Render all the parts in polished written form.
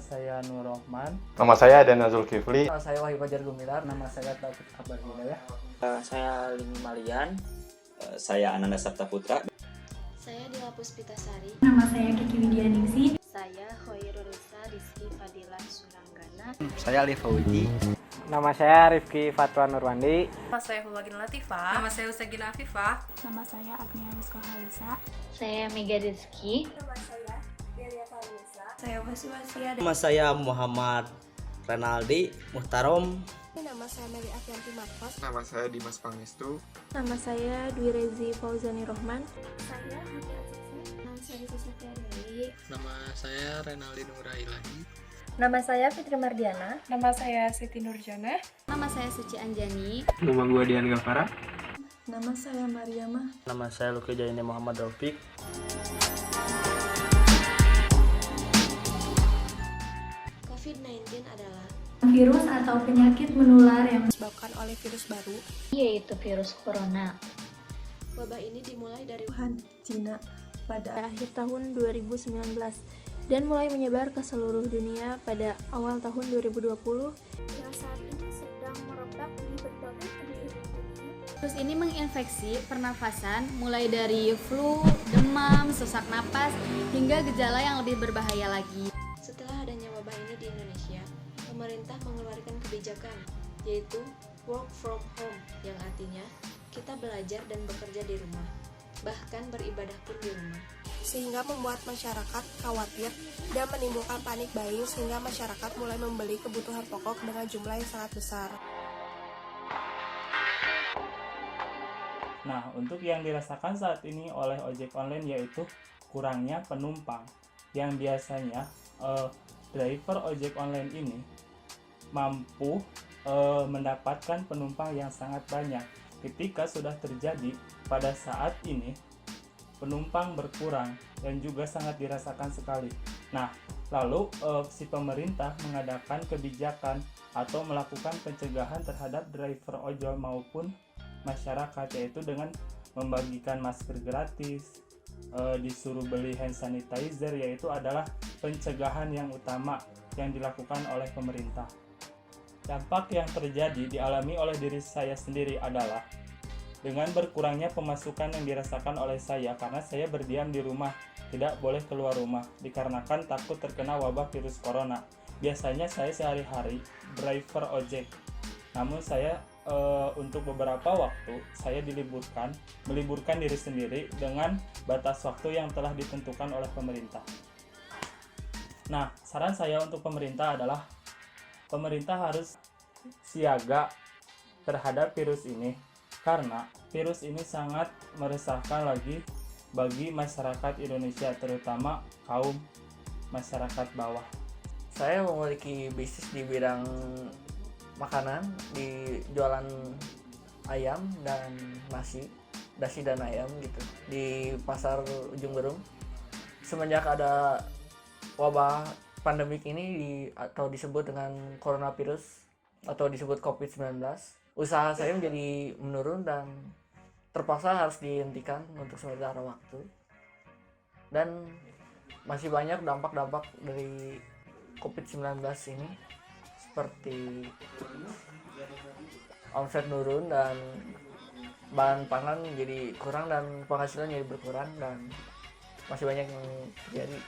saya Nur Rohman. Nama saya Dana Zulkifli. Nama saya Wahyu Fajar Gumilar. Nama saya Taufik Akbar Hidayah. Saya Lini Malian. Saya Ananda Saptaputra. Saya Dila Puspitasari. Nama saya Kiki Widianingsi. Saya Hoirunisa Rizky Fadila Suranggana. Saya Ali Fauji. Nama saya Rifki Fatwa Nurwandi. Nama saya Hulagin Latifah. Nama saya Usagina Afifah. Nama saya Agnia Rizko Halisa. Saya Mega Rizky. Nama saya Delia Talisa. Saya Wasiwasia. Nama saya Muhammad Renaldi Muhtarom. Nama saya Meli Afianti Marcos. Nama saya Dimas Pangestu. Nama saya Dwi Rezi Fauzani Rohman. Saya Hati Aziza. Nama saya Sofia Dewi. Nama saya Renaldi Nurailahi. Nama saya Fitri Mardiana. Nama saya Siti Nurjana. Nama saya Suci Anjani. Nama gue Dian Gavara. Nama saya Mariamah. Nama saya Luki Jaini Muhammad Rafiq. COVID-19 adalah Virus atau penyakit menular yang Disebabkan oleh virus baru. yaitu virus corona. Wabah ini dimulai dari Wuhan, Cina pada akhir tahun 2019 dan mulai menyebar ke seluruh dunia pada awal tahun 2020. yang saat ini sedang merebak di berbagai penjuru dunia. Virus ini menginfeksi pernafasan mulai dari flu, demam, sesak napas, hingga gejala yang lebih berbahaya lagi. Setelah adanya wabah ini di Indonesia, pemerintah mengeluarkan kebijakan yaitu work from home, yang artinya kita belajar dan bekerja di rumah, bahkan beribadah pun di rumah. Sehingga membuat masyarakat khawatir dan menimbulkan panik buying sehingga masyarakat mulai membeli kebutuhan pokok dengan jumlah yang sangat besar. Nah, untuk yang dirasakan saat ini oleh ojek online yaitu kurangnya penumpang. Yang biasanya driver ojek online ini mampu mendapatkan penumpang yang sangat banyak. Ketika sudah terjadi pada saat ini penumpang berkurang dan juga sangat dirasakan sekali. Nah, lalu si pemerintah mengadakan kebijakan atau melakukan pencegahan terhadap driver ojol maupun masyarakat, yaitu dengan membagikan masker gratis, disuruh beli hand sanitizer, yaitu adalah pencegahan yang utama yang dilakukan oleh pemerintah. Dampak yang terjadi dialami oleh diri saya sendiri adalah dengan berkurangnya pemasukan yang dirasakan oleh saya karena saya berdiam di rumah, tidak boleh keluar rumah dikarenakan takut terkena wabah virus corona. Biasanya saya sehari-hari driver ojek, namun saya untuk beberapa waktu saya meliburkan diri sendiri dengan batas waktu yang telah ditentukan oleh pemerintah. Nah, saran saya untuk pemerintah adalah pemerintah harus siaga terhadap virus ini karena virus ini sangat meresahkan lagi bagi masyarakat Indonesia, terutama kaum masyarakat bawah. Saya memiliki bisnis di bidang makanan, di jualan ayam dan nasi dan ayam gitu di pasar Ujung Berung. Semenjak ada wabah pandemik ini atau disebut dengan coronavirus atau disebut COVID-19, usaha saya menjadi menurun dan terpaksa harus dihentikan untuk sementara waktu. Dan masih banyak dampak-dampak dari COVID-19 ini, seperti omset turun dan bahan pangan jadi kurang dan penghasilan jadi berkurang, dan masih banyak yang terjadi.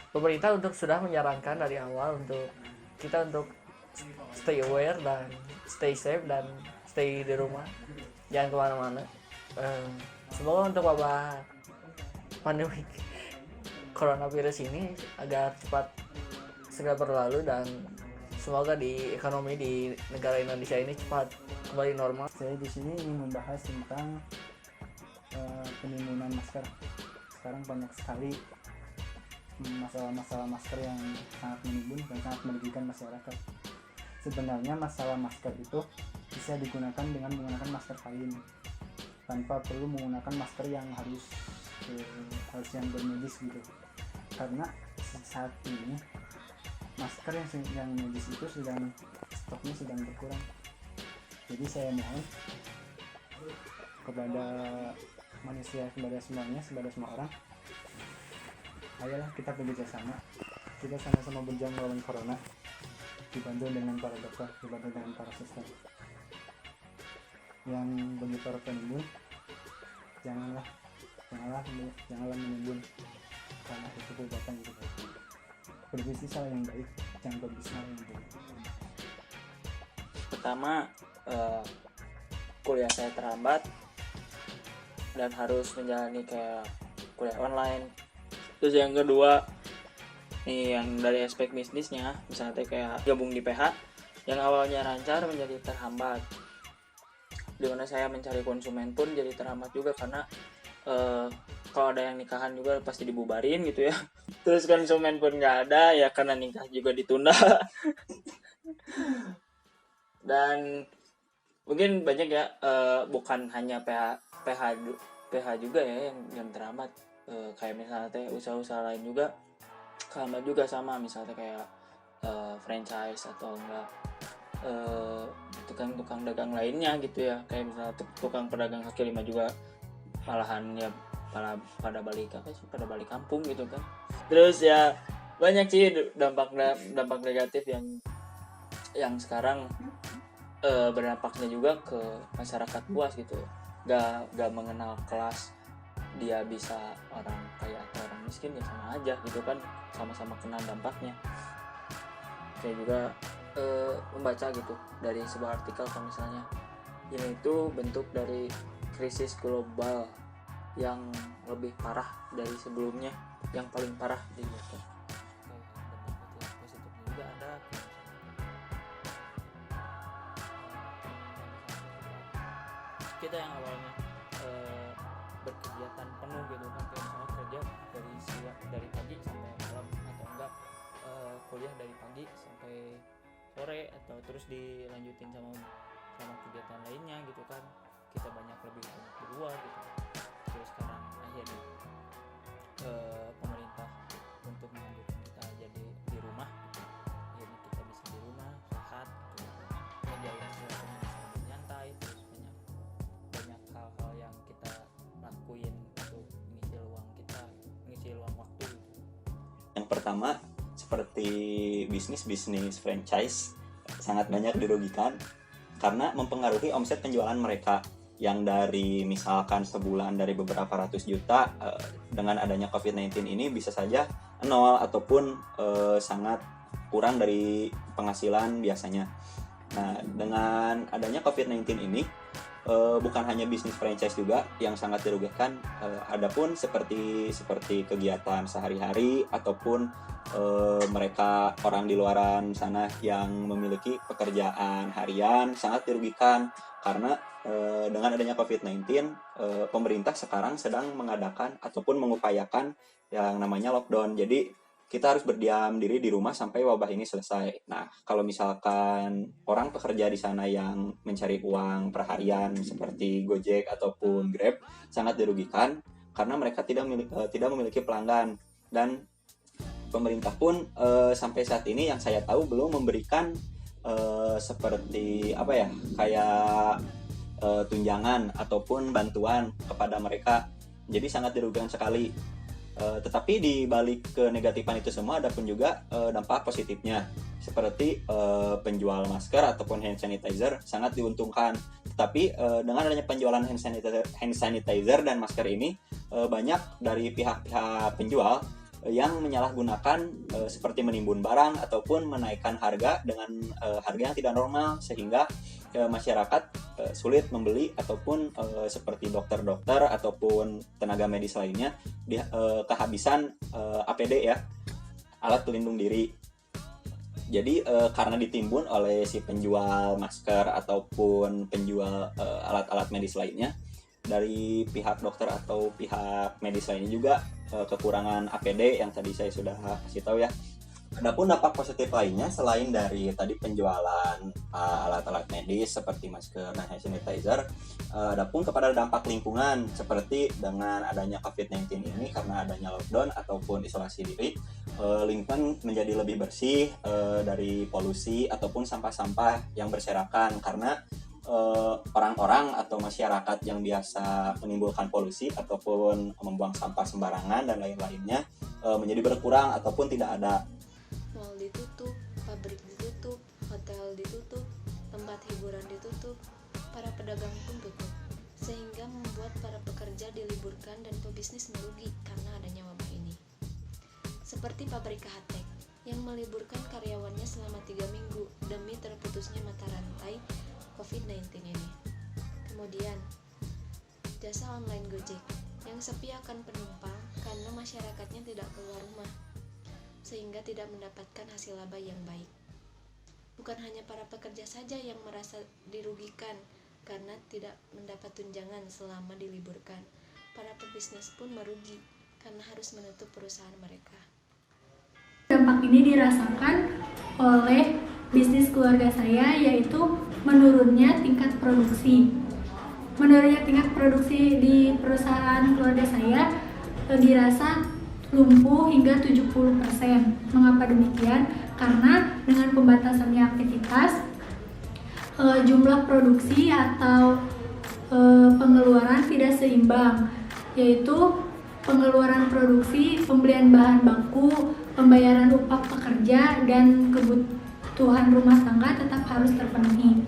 Pemerintah sudah menyarankan dari awal untuk kita untuk stay aware dan stay safe dan stay di rumah, jangan kemana-mana. Semoga untuk wabah pandemi coronavirus ini agar cepat segera berlalu dan semoga di ekonomi di negara Indonesia ini cepat kembali normal. Saya di sini ingin membahas tentang penimbunan masker. Sekarang banyak sekali masalah masker yang sangat menimbun dan sangat merugikan masyarakat. Sebenarnya masalah masker itu bisa digunakan dengan menggunakan masker kain tanpa perlu menggunakan masker yang harus yang bermedis gitu. Karena saat ini masker yang medis itu stoknya sedang berkurang. Jadi saya mohon kepada manusia, kepada semuanya, kepada semua orang, ayolah kita bekerja sama, kita sama-sama berjuang melawan corona, dibantu dengan para dokter, dibantu dengan para suster. Yang bagi para penimbun, janganlah menimbun karena itu perbuatan gitu. Berbisnislah yang baik, jangan berbisnis yang buruk. Pertama, kuliah saya terhambat dan harus menjalani kayak kuliah online. Terus yang kedua, nih yang dari aspek bisnisnya, misalnya kayak gabung di PH yang awalnya lancar menjadi terhambat, dimana saya mencari konsumen pun jadi terhambat juga karena kalau ada yang nikahan juga pasti dibubarin gitu ya. Terus konsumen pun nggak ada ya karena nikah juga ditunda. Dan mungkin banyak ya, bukan hanya PH juga ya yang terhambat, kayak misalnya usaha-usaha lain juga terhambat juga sama, misalnya kayak franchise atau enggak tukang-tukang dagang lainnya gitu ya, kayak misalnya tukang pedagang kaki lima juga malahan ya pada balik kampung gitu kan. Terus ya banyak sih dampak negatif yang sekarang berdampaknya juga ke masyarakat luas gitu, gak mengenal kelas, dia bisa orang kaya atau orang miskin ya sama aja gitu kan, sama-sama kena dampaknya. Saya juga membaca gitu dari sebuah artikel kalau misalnya ini itu bentuk dari krisis global yang lebih parah dari sebelumnya, yang paling parah di gitu. Positifnya juga ada kita yang awalnya berkegiatan penuh gitu kan, kayak misalnya kerja dari pagi sampai malam atau enggak kuliah dari pagi sampai sore atau terus dilanjutin sama kegiatan lainnya gitu kan, kita lebih banyak di luar gitu. Terus sekarang akhirnya pemerintah untuk menganjurkan kita jadi di rumah gitu. Akhirnya kita bisa di rumah sehat gitu, ngejalan sesuatu sambil nyantai. Terus banyak hal-hal yang kita lakuin untuk mengisi luang waktu gitu. Yang pertama, seperti bisnis franchise sangat banyak dirugikan karena mempengaruhi omset penjualan mereka yang dari misalkan sebulan dari beberapa ratus juta, dengan adanya COVID-19 ini bisa saja nol ataupun sangat kurang dari penghasilan biasanya. Nah, dengan adanya COVID-19 ini bukan hanya bisnis franchise juga yang sangat dirugikan, adapun seperti kegiatan sehari-hari ataupun mereka orang di luaran sana yang memiliki pekerjaan harian sangat dirugikan karena dengan adanya COVID-19 pemerintah sekarang sedang mengadakan ataupun mengupayakan yang namanya lockdown. Jadi kita harus berdiam diri di rumah sampai wabah ini selesai. Nah, kalau misalkan orang pekerja di sana yang mencari uang perharian seperti Gojek ataupun Grab sangat dirugikan karena mereka tidak memiliki pelanggan, dan pemerintah pun sampai saat ini yang saya tahu belum memberikan seperti kayak tunjangan ataupun bantuan kepada mereka. Jadi sangat dirugikan sekali. Tetapi di balik kenegatifan itu semua ada pun juga dampak positifnya, seperti penjual masker ataupun hand sanitizer sangat diuntungkan. Tetapi dengan adanya penjualan hand sanitizer dan masker ini, banyak dari pihak-pihak penjual yang menyalahgunakan seperti menimbun barang ataupun menaikkan harga dengan harga yang tidak normal, sehingga masyarakat sulit membeli ataupun seperti dokter-dokter ataupun tenaga medis lainnya kehabisan APD ya, alat pelindung diri. Jadi karena ditimbun oleh si penjual masker ataupun penjual alat-alat medis lainnya, dari pihak dokter atau pihak medis lainnya juga kekurangan APD yang tadi saya sudah kasih tahu ya. Adapun dampak positif lainnya selain dari tadi penjualan alat-alat medis seperti masker dan hand sanitizer, adapun kepada dampak lingkungan seperti dengan adanya COVID-19 ini, karena adanya lockdown ataupun isolasi diri, lingkungan menjadi lebih bersih dari polusi ataupun sampah-sampah yang berserakan, karena orang-orang atau masyarakat yang biasa menimbulkan polusi ataupun membuang sampah sembarangan dan lain-lainnya menjadi berkurang ataupun tidak ada. hotel ditutup, tempat hiburan ditutup, para pedagang pun tutup, sehingga membuat para pekerja diliburkan dan pebisnis merugi karena adanya wabah ini. Seperti pabrik KHT yang meliburkan karyawannya selama 3 minggu demi terputusnya mata rantai COVID-19 ini. Kemudian, jasa online Gojek yang sepi akan penumpang karena masyarakatnya tidak keluar rumah, sehingga tidak mendapatkan hasil laba yang baik. Bukan hanya para pekerja saja yang merasa dirugikan karena tidak mendapat tunjangan selama diliburkan, para pebisnis pun merugi karena harus menutup perusahaan mereka. Dampak ini dirasakan oleh bisnis keluarga saya, yaitu menurunnya tingkat produksi. Menurunnya tingkat produksi di perusahaan keluarga saya dirasa lumpuh hingga 70%. Mengapa demikian? Karena dengan pembatasannya aktivitas, jumlah produksi atau pengeluaran tidak seimbang, yaitu pengeluaran produksi, pembelian bahan baku, pembayaran upah pekerja, dan kebutuhan rumah tangga tetap harus terpenuhi.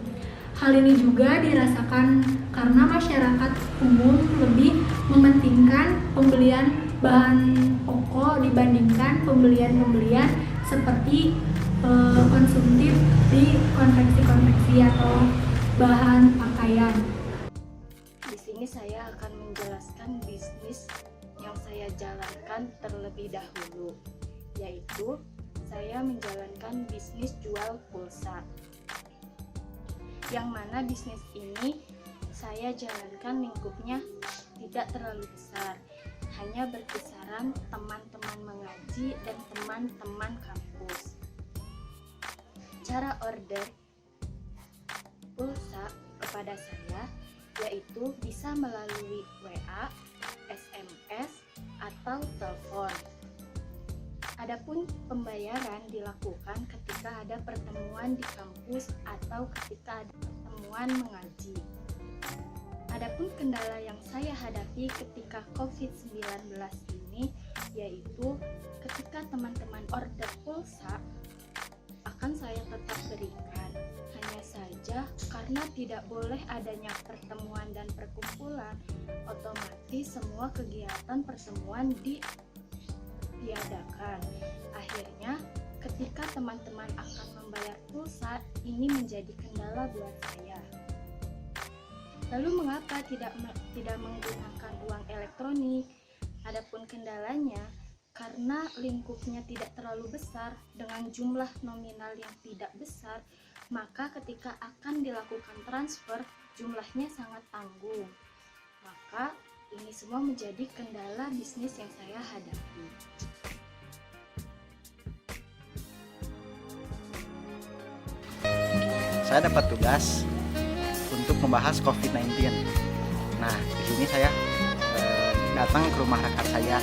Hal ini juga dirasakan karena masyarakat umum lebih mementingkan pembelian bahan pokok dibandingkan pembelian seperti konsumtif di konveksi-konveksi atau bahan pakaian. Di sini saya akan menjelaskan bisnis yang saya jalankan terlebih dahulu, yaitu saya menjalankan bisnis jual pulsa. Yang mana bisnis ini saya jalankan lingkupnya tidak terlalu besar, hanya berkisaran teman-teman mengaji dan teman-teman kampus. Cara order pulsa kepada saya yaitu bisa melalui WA, SMS, atau telepon. Adapun pembayaran dilakukan ketika ada pertemuan di kampus atau ketika ada pertemuan mengaji. Adapun kendala yang saya hadapi ketika COVID-19 ini yaitu ketika teman-teman order pulsa akan saya tetap berikan. Hanya saja karena tidak boleh adanya pertemuan dan perkumpulan, otomatis semua kegiatan pertemuan diadakan. Akhirnya ketika teman-teman akan membayar pulsa, ini menjadi kendala buat saya. Lalu mengapa tidak menggunakan uang elektronik? Adapun kendalanya karena lingkupnya tidak terlalu besar dengan jumlah nominal yang tidak besar, maka ketika akan dilakukan transfer jumlahnya sangat tanggung. Maka ini semua menjadi kendala bisnis yang saya hadapi. Saya dapat tugas untuk membahas COVID-19. Nah, di sini saya datang ke rumah rekan saya.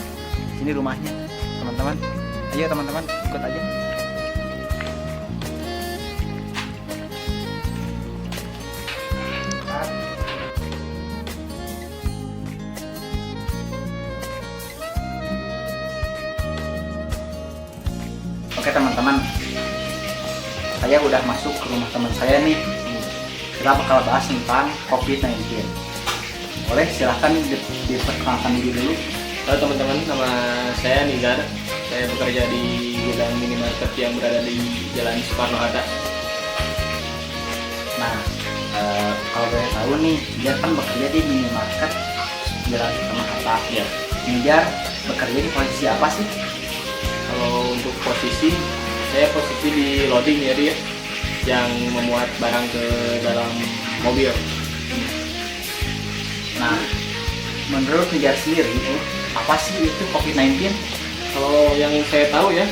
Ini rumahnya, teman-teman. Ayo teman-teman, ikut aja. Oke teman-teman, saya udah masuk ke rumah teman saya nih. Kita bakal bahas tentang COVID-19. Boleh silahkan diperkenalkan dulu. Halo teman-teman, nama saya Nizar. Saya bekerja di gudang minimarket yang berada di Jalan Soekarno-Hatta. Nah, kalau boleh tahu nih, dia kan bekerja di minimarket Jalan Soekarno-Hatta. Ya. Nizar bekerja di posisi apa sih? Kalau untuk posisi, saya posisi di loading ya dia, yang memuat barang ke dalam mobil. Nah, menurut Nizar sendiri, apa sih itu COVID-19? Kalau yang saya tahu ya,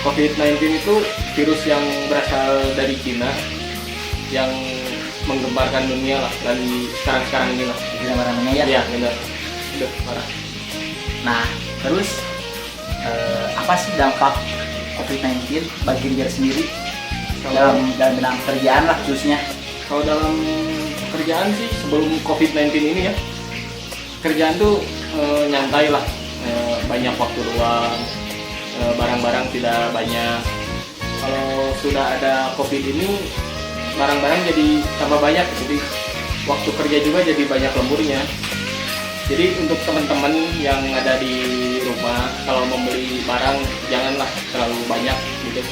COVID-19 itu virus yang berasal dari Cina, yang menggemparkan dunia lah, lagi sekarang ini lah. Gila-gilanya ya? Iya, benar. Udah parah. Nah, terus apa sih dampak COVID-19 bagi Nizar sendiri dalam bidang pekerjaan lah khususnya? Kalau dalam pekerjaan sih sebelum COVID-19 ini ya, kerjaan tuh nyantai lah, banyak waktu luang, barang-barang tidak banyak, kalau sudah ada COVID ini barang-barang jadi tambah banyak, jadi waktu kerja juga jadi banyak lemburnya. Jadi untuk teman-teman yang ada di rumah, kalau membeli barang janganlah terlalu banyak gitu,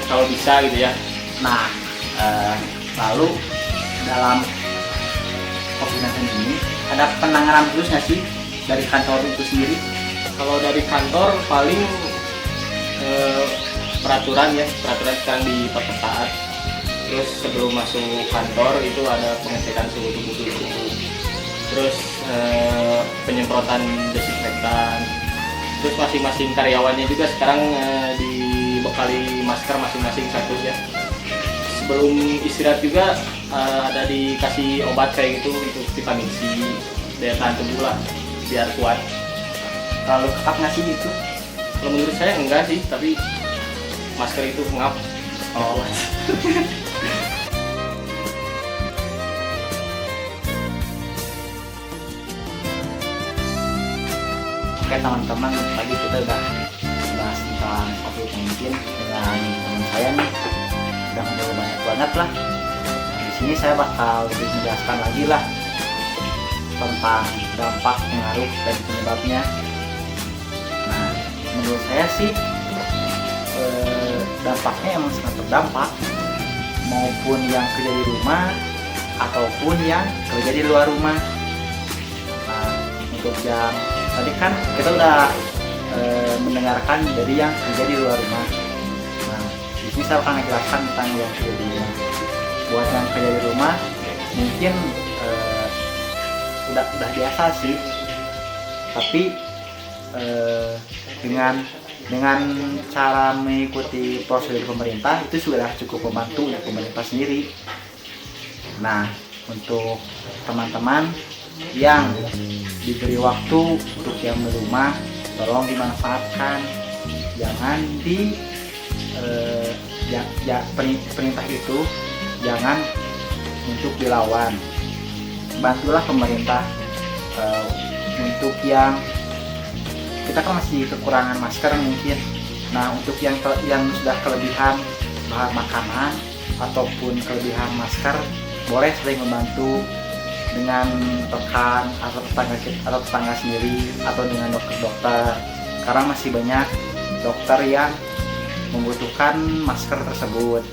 kalau bisa gitu ya. Nah, lalu dalam COVID-19 ini ada penanganan khusus nggak sih dari kantor itu sendiri? Kalau dari kantor paling peraturan sekarang diperketat. Terus sebelum masuk kantor itu ada pengecekan suhu tubuh dulu. Terus penyemprotan desinfektan. Terus masing-masing karyawannya juga sekarang dibekali masker masing-masing satu ya. Sebelum istirahat juga ada dikasih obat kayak gitu untuk vitamin C, daya tahan tubuh lah biar kuat. Terlalu ketat nggak sih itu? Kalau menurut saya enggak sih, tapi masker itu ngap. Oh. Oke teman-teman, tadi kita udah bahas tentang COVID-19 dengan teman saya nih, udah ngobrol banyak banget lah. Di sini saya bakal lebih menjelaskan lagi lah tentang dampak, pengaruh, dan penyebabnya. Nah, menurut saya sih dampaknya emang sangat berdampak, maupun yang kerja di rumah ataupun yang kerja di luar rumah. Nah, untuk yang tadi kan kita udah mendengarkan dari yang kerja di luar rumah. Nah, di sini saya akan menjelaskan tentang yang kerja di rumah. Buat yang kerja di rumah mungkin udah biasa sih, tapi dengan cara mengikuti prosedur pemerintah itu sudah cukup membantu untuk pemerintah sendiri. Nah, untuk teman-teman yang diberi waktu untuk yang di rumah, tolong dimanfaatkan, jangan perintah itu jangan untuk dilawan. Bantulah pemerintah untuk yang kita kan masih kekurangan masker mungkin. Nah, untuk yang sudah kelebihan bahan makanan ataupun kelebihan masker, boleh sering membantu dengan rekan atau tetangga sendiri atau dengan dokter-dokter, karena masih banyak dokter yang membutuhkan masker tersebut.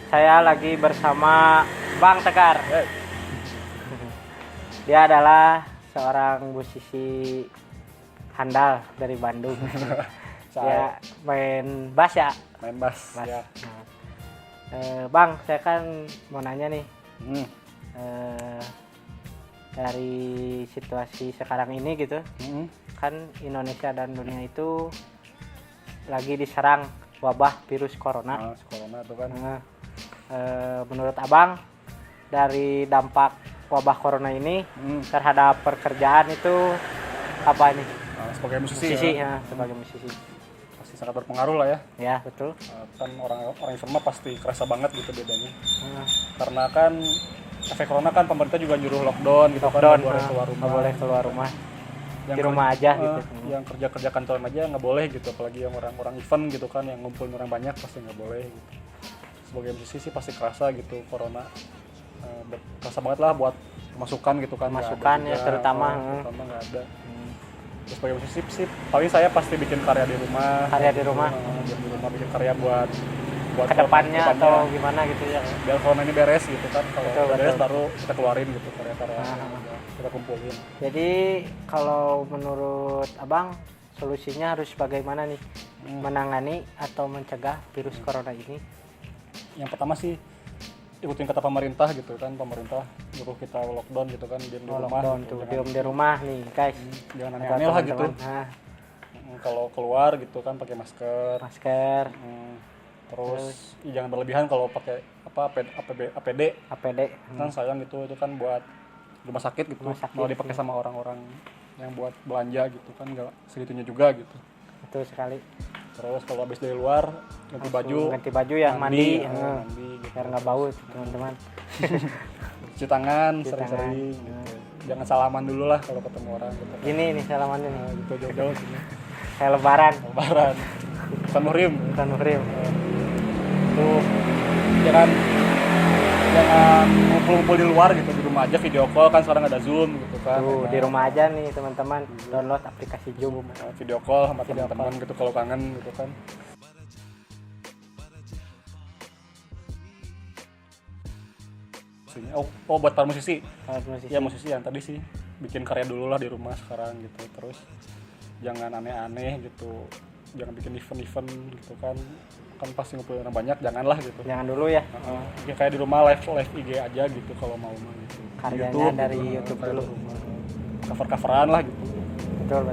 Saya lagi bersama Bang Tegar. Dia adalah seorang musisi handal dari Bandung. Dia main bass ya? Main bass. Ya. Bang, saya kan mau nanya nih. Dari situasi sekarang ini gitu. Kan Indonesia dan dunia itu lagi diserang wabah virus corona. Corona itu kan. Menurut Abang, dari dampak wabah corona ini terhadap pekerjaan itu apa nih? Sebagai musisi ya? Sebagai musisi pasti sangat berpengaruh lah ya. Ya, betul. Kan orang yang sama pasti kerasa banget gitu bedanya. Karena kan efek corona kan pemerintah juga nyuruh lockdown gitu, kan nggak boleh keluar rumah. Di rumah aja gitu. Yang kerja kantoran aja nggak boleh gitu, apalagi yang orang event gitu kan, yang ngumpulin orang banyak pasti nggak boleh gitu. Sebagai musisi sih pasti kerasa gitu corona, kerasa banget lah buat masukan gitu kan. Masukan ya terutama nggak ada. Terus sebagai musisi sih paling saya pasti bikin karya di rumah. Di rumah bikin karya buat kedepannya atau gimana gitu ya. Biar corona ini beres gitu kan. Kalau beres baru kita keluarin gitu karya-karya kita kumpulin. Jadi kalau menurut Abang solusinya harus bagaimana nih menangani atau mencegah virus corona ini? Yang pertama sih ikutin kata pemerintah gitu kan, pemerintah nyuruh kita lockdown gitu kan, diam di rumah. Lockdown gitu, diam di rumah nih guys. Jangan aneh-aneh lah gitu. Kalau keluar gitu kan pakai masker. Terus jangan berlebihan kalau pakai APD. Kan sayang gitu, itu kan buat rumah sakit gitu. Kalau dipakai sama orang-orang yang buat belanja gitu kan nggak segitunya juga gitu. Betul sekali. Terus kalau habis dari luar ganti baju ya, mandi gitu. Biar nggak bau teman-teman. Cuci tangan sering-sering gitu. Jangan salaman dulu lah kalau ketemu orang gitu. Gini nih salamannya nih. Gitu jauh-jauh gini. Kayak lebaran. Bukan muhrim. Tuh, jangan ngumpul-ngumpul di luar gitu, di rumah aja video call kan sekarang ada Zoom gitu kan. Di rumah aja nih teman-teman, download aplikasi Zoom, video call sama teman-teman gitu kalau kangen gitu kan. Buat para musisi. Ya musisi yang tadi sih bikin karya dulu lah di rumah sekarang gitu. Terus jangan aneh-aneh gitu, jangan bikin event-event gitu kan pasti ngumpulin orang banyak, janganlah gitu. Jangan dulu ya. Ya kayak di rumah live IG aja gitu kalau mau mah gitu. Karyanya YouTube, dari YouTube dulu. Cover-coveran lah gitu. Betul.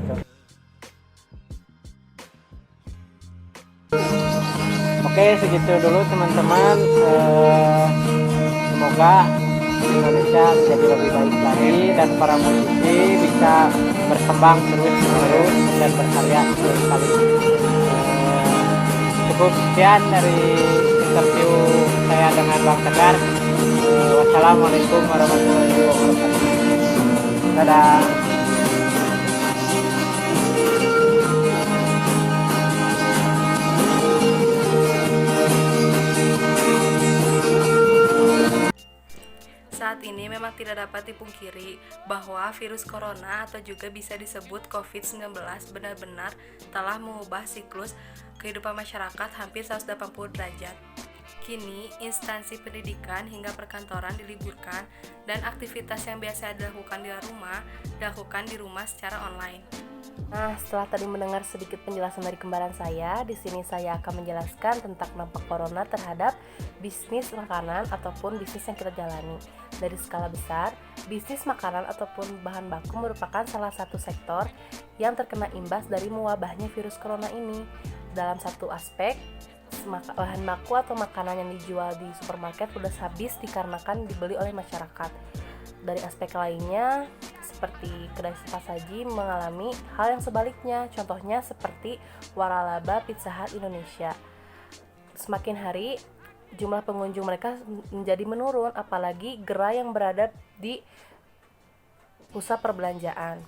Oke, segitu dulu teman-teman. Semoga Indonesia menjadi lebih baik lagi dan para musisi bisa berkembang terus dan berkarya sekali. Cukup sekian dari interview saya dengan Bang Tegar. Wassalamualaikum warahmatullahi wabarakatuh. Dadah. Saat ini memang tidak dapat dipungkiri bahwa virus corona atau juga bisa disebut COVID-19 benar-benar telah mengubah siklus kehidupan masyarakat hampir 180 derajat. Kini, instansi pendidikan hingga perkantoran diliburkan dan aktivitas yang biasa dilakukan di rumah secara online. Nah, setelah tadi mendengar sedikit penjelasan dari kembaran saya, di sini saya akan menjelaskan tentang dampak corona terhadap bisnis makanan ataupun bisnis yang kita jalani. Dari skala besar, bisnis makanan ataupun bahan baku merupakan salah satu sektor yang terkena imbas dari mewabahnya virus corona ini. Dalam satu aspek, bahan baku atau makanan yang dijual di supermarket sudah habis dikarenakan dibeli oleh masyarakat. Dari aspek lainnya, seperti kedai sesaji mengalami hal yang sebaliknya. Contohnya seperti waralaba Pizza Hut Indonesia. Semakin hari, jumlah pengunjung mereka menjadi menurun, apalagi gerai yang berada di pusat perbelanjaan.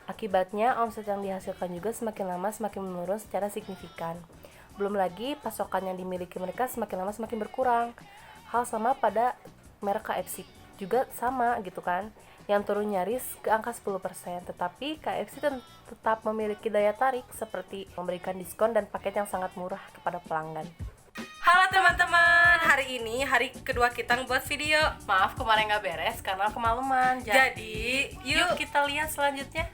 Akibatnya, omset yang dihasilkan juga semakin lama semakin menurun secara signifikan. Belum lagi, pasokan yang dimiliki mereka semakin lama semakin berkurang. Hal sama pada merek KFC juga sama gitu kan, yang turun nyaris ke angka 10%, tetapi KFC tetap memiliki daya tarik seperti memberikan diskon dan paket yang sangat murah kepada pelanggan. Halo teman-teman, hari ini hari kedua kita ngebuat video. Maaf kemarin nggak beres karena kemalaman. Jadi yuk kita lihat selanjutnya.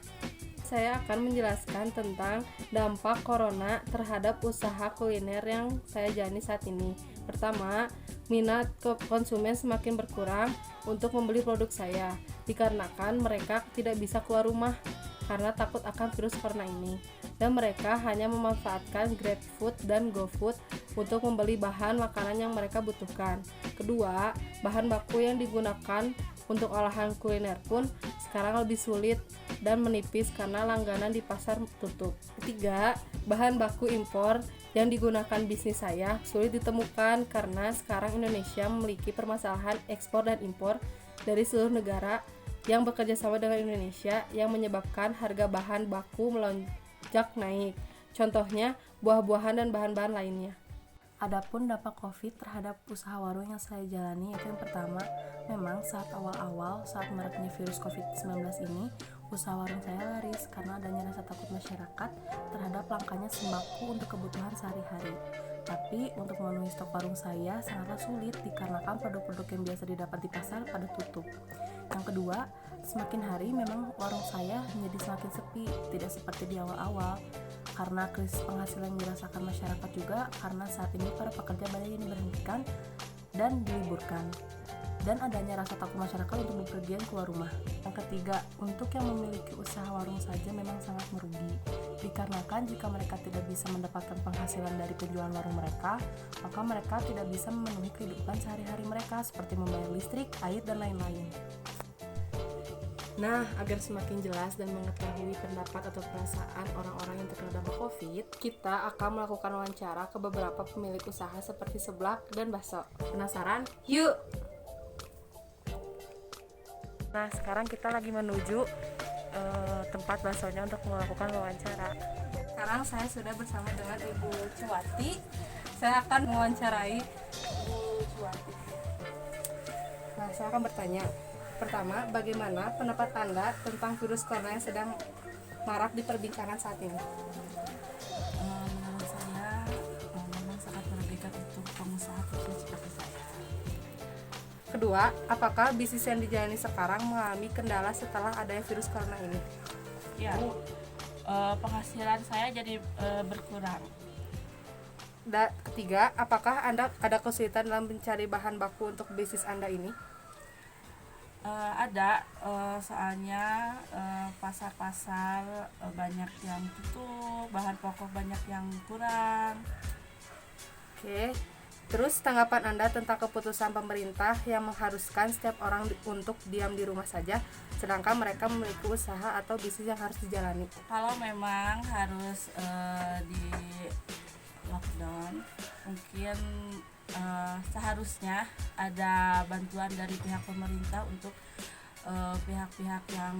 Saya akan menjelaskan tentang dampak corona terhadap usaha kuliner yang saya jalani saat ini. Pertama, minat konsumen semakin berkurang untuk membeli produk saya, dikarenakan mereka tidak bisa keluar rumah karena takut akan virus corona ini. Dan mereka hanya memanfaatkan GrabFood dan GoFood untuk membeli bahan makanan yang mereka butuhkan. Kedua, bahan baku yang digunakan untuk olahan kuliner pun sekarang lebih sulit dan menipis karena langganan di pasar tutup. Ketiga, bahan baku impor yang digunakan bisnis saya sulit ditemukan karena sekarang Indonesia memiliki permasalahan ekspor dan impor dari seluruh negara yang bekerja sama dengan Indonesia yang menyebabkan harga bahan baku melonjak naik. Contohnya, buah-buahan dan bahan-bahan lainnya. Adapun dampak COVID terhadap usaha warung yang saya jalani, yaitu yang pertama, memang saat awal-awal saat maraknya virus COVID-19 ini, usaha warung saya laris karena adanya rasa takut masyarakat terhadap langkanya sembako untuk kebutuhan sehari-hari. Tapi untuk memenuhi stok warung saya sangatlah sulit dikarenakan produk-produk yang biasa didapat di pasar pada tutup. Yang kedua, semakin hari memang warung saya menjadi semakin sepi, tidak seperti di awal-awal. Karena krisis penghasilan yang dirasakan masyarakat juga, karena saat ini para pekerja banyak yang diberhentikan dan diliburkan, dan adanya rasa takut masyarakat untuk bepergian keluar rumah. Yang ketiga, untuk yang memiliki usaha warung saja memang sangat merugi, Dikarenakan jika mereka tidak bisa mendapatkan penghasilan dari penjualan warung mereka, maka mereka tidak bisa memenuhi kehidupan sehari-hari mereka seperti membayar listrik, air, dan lain-lain. Nah, agar semakin jelas dan mengetahui pendapat atau perasaan orang-orang yang terkena dampak COVID, kita akan melakukan wawancara ke beberapa pemilik usaha seperti seblak dan bakso. Penasaran? Yuk! Nah, sekarang kita lagi menuju tempat baksonya untuk melakukan wawancara. Sekarang saya sudah bersama dengan Ibu Cuwati. Saya akan mewawancarai Ibu Cuwati. Nah, saya akan bertanya. Pertama, bagaimana pendapat Anda tentang virus corona yang sedang marak diperbincangkan saat ini? Menurut saya memang sangat merugikan untuk pengusaha kecil seperti saya. Kedua, apakah bisnis yang dijalani sekarang mengalami kendala setelah adanya virus corona ini? Ya, penghasilan saya jadi berkurang. Dan ketiga, apakah Anda ada kesulitan dalam mencari bahan baku untuk bisnis Anda ini? Ada, soalnya pasar-pasar banyak yang tutup, bahan pokok banyak yang kurang. Oke. Terus tanggapan Anda tentang keputusan pemerintah yang mengharuskan setiap orang untuk diam di rumah saja, sedangkan mereka memiliki usaha atau bisnis yang harus dijalani? Kalau memang harus di lockdown, mungkin seharusnya ada bantuan dari pihak pemerintah untuk pihak-pihak yang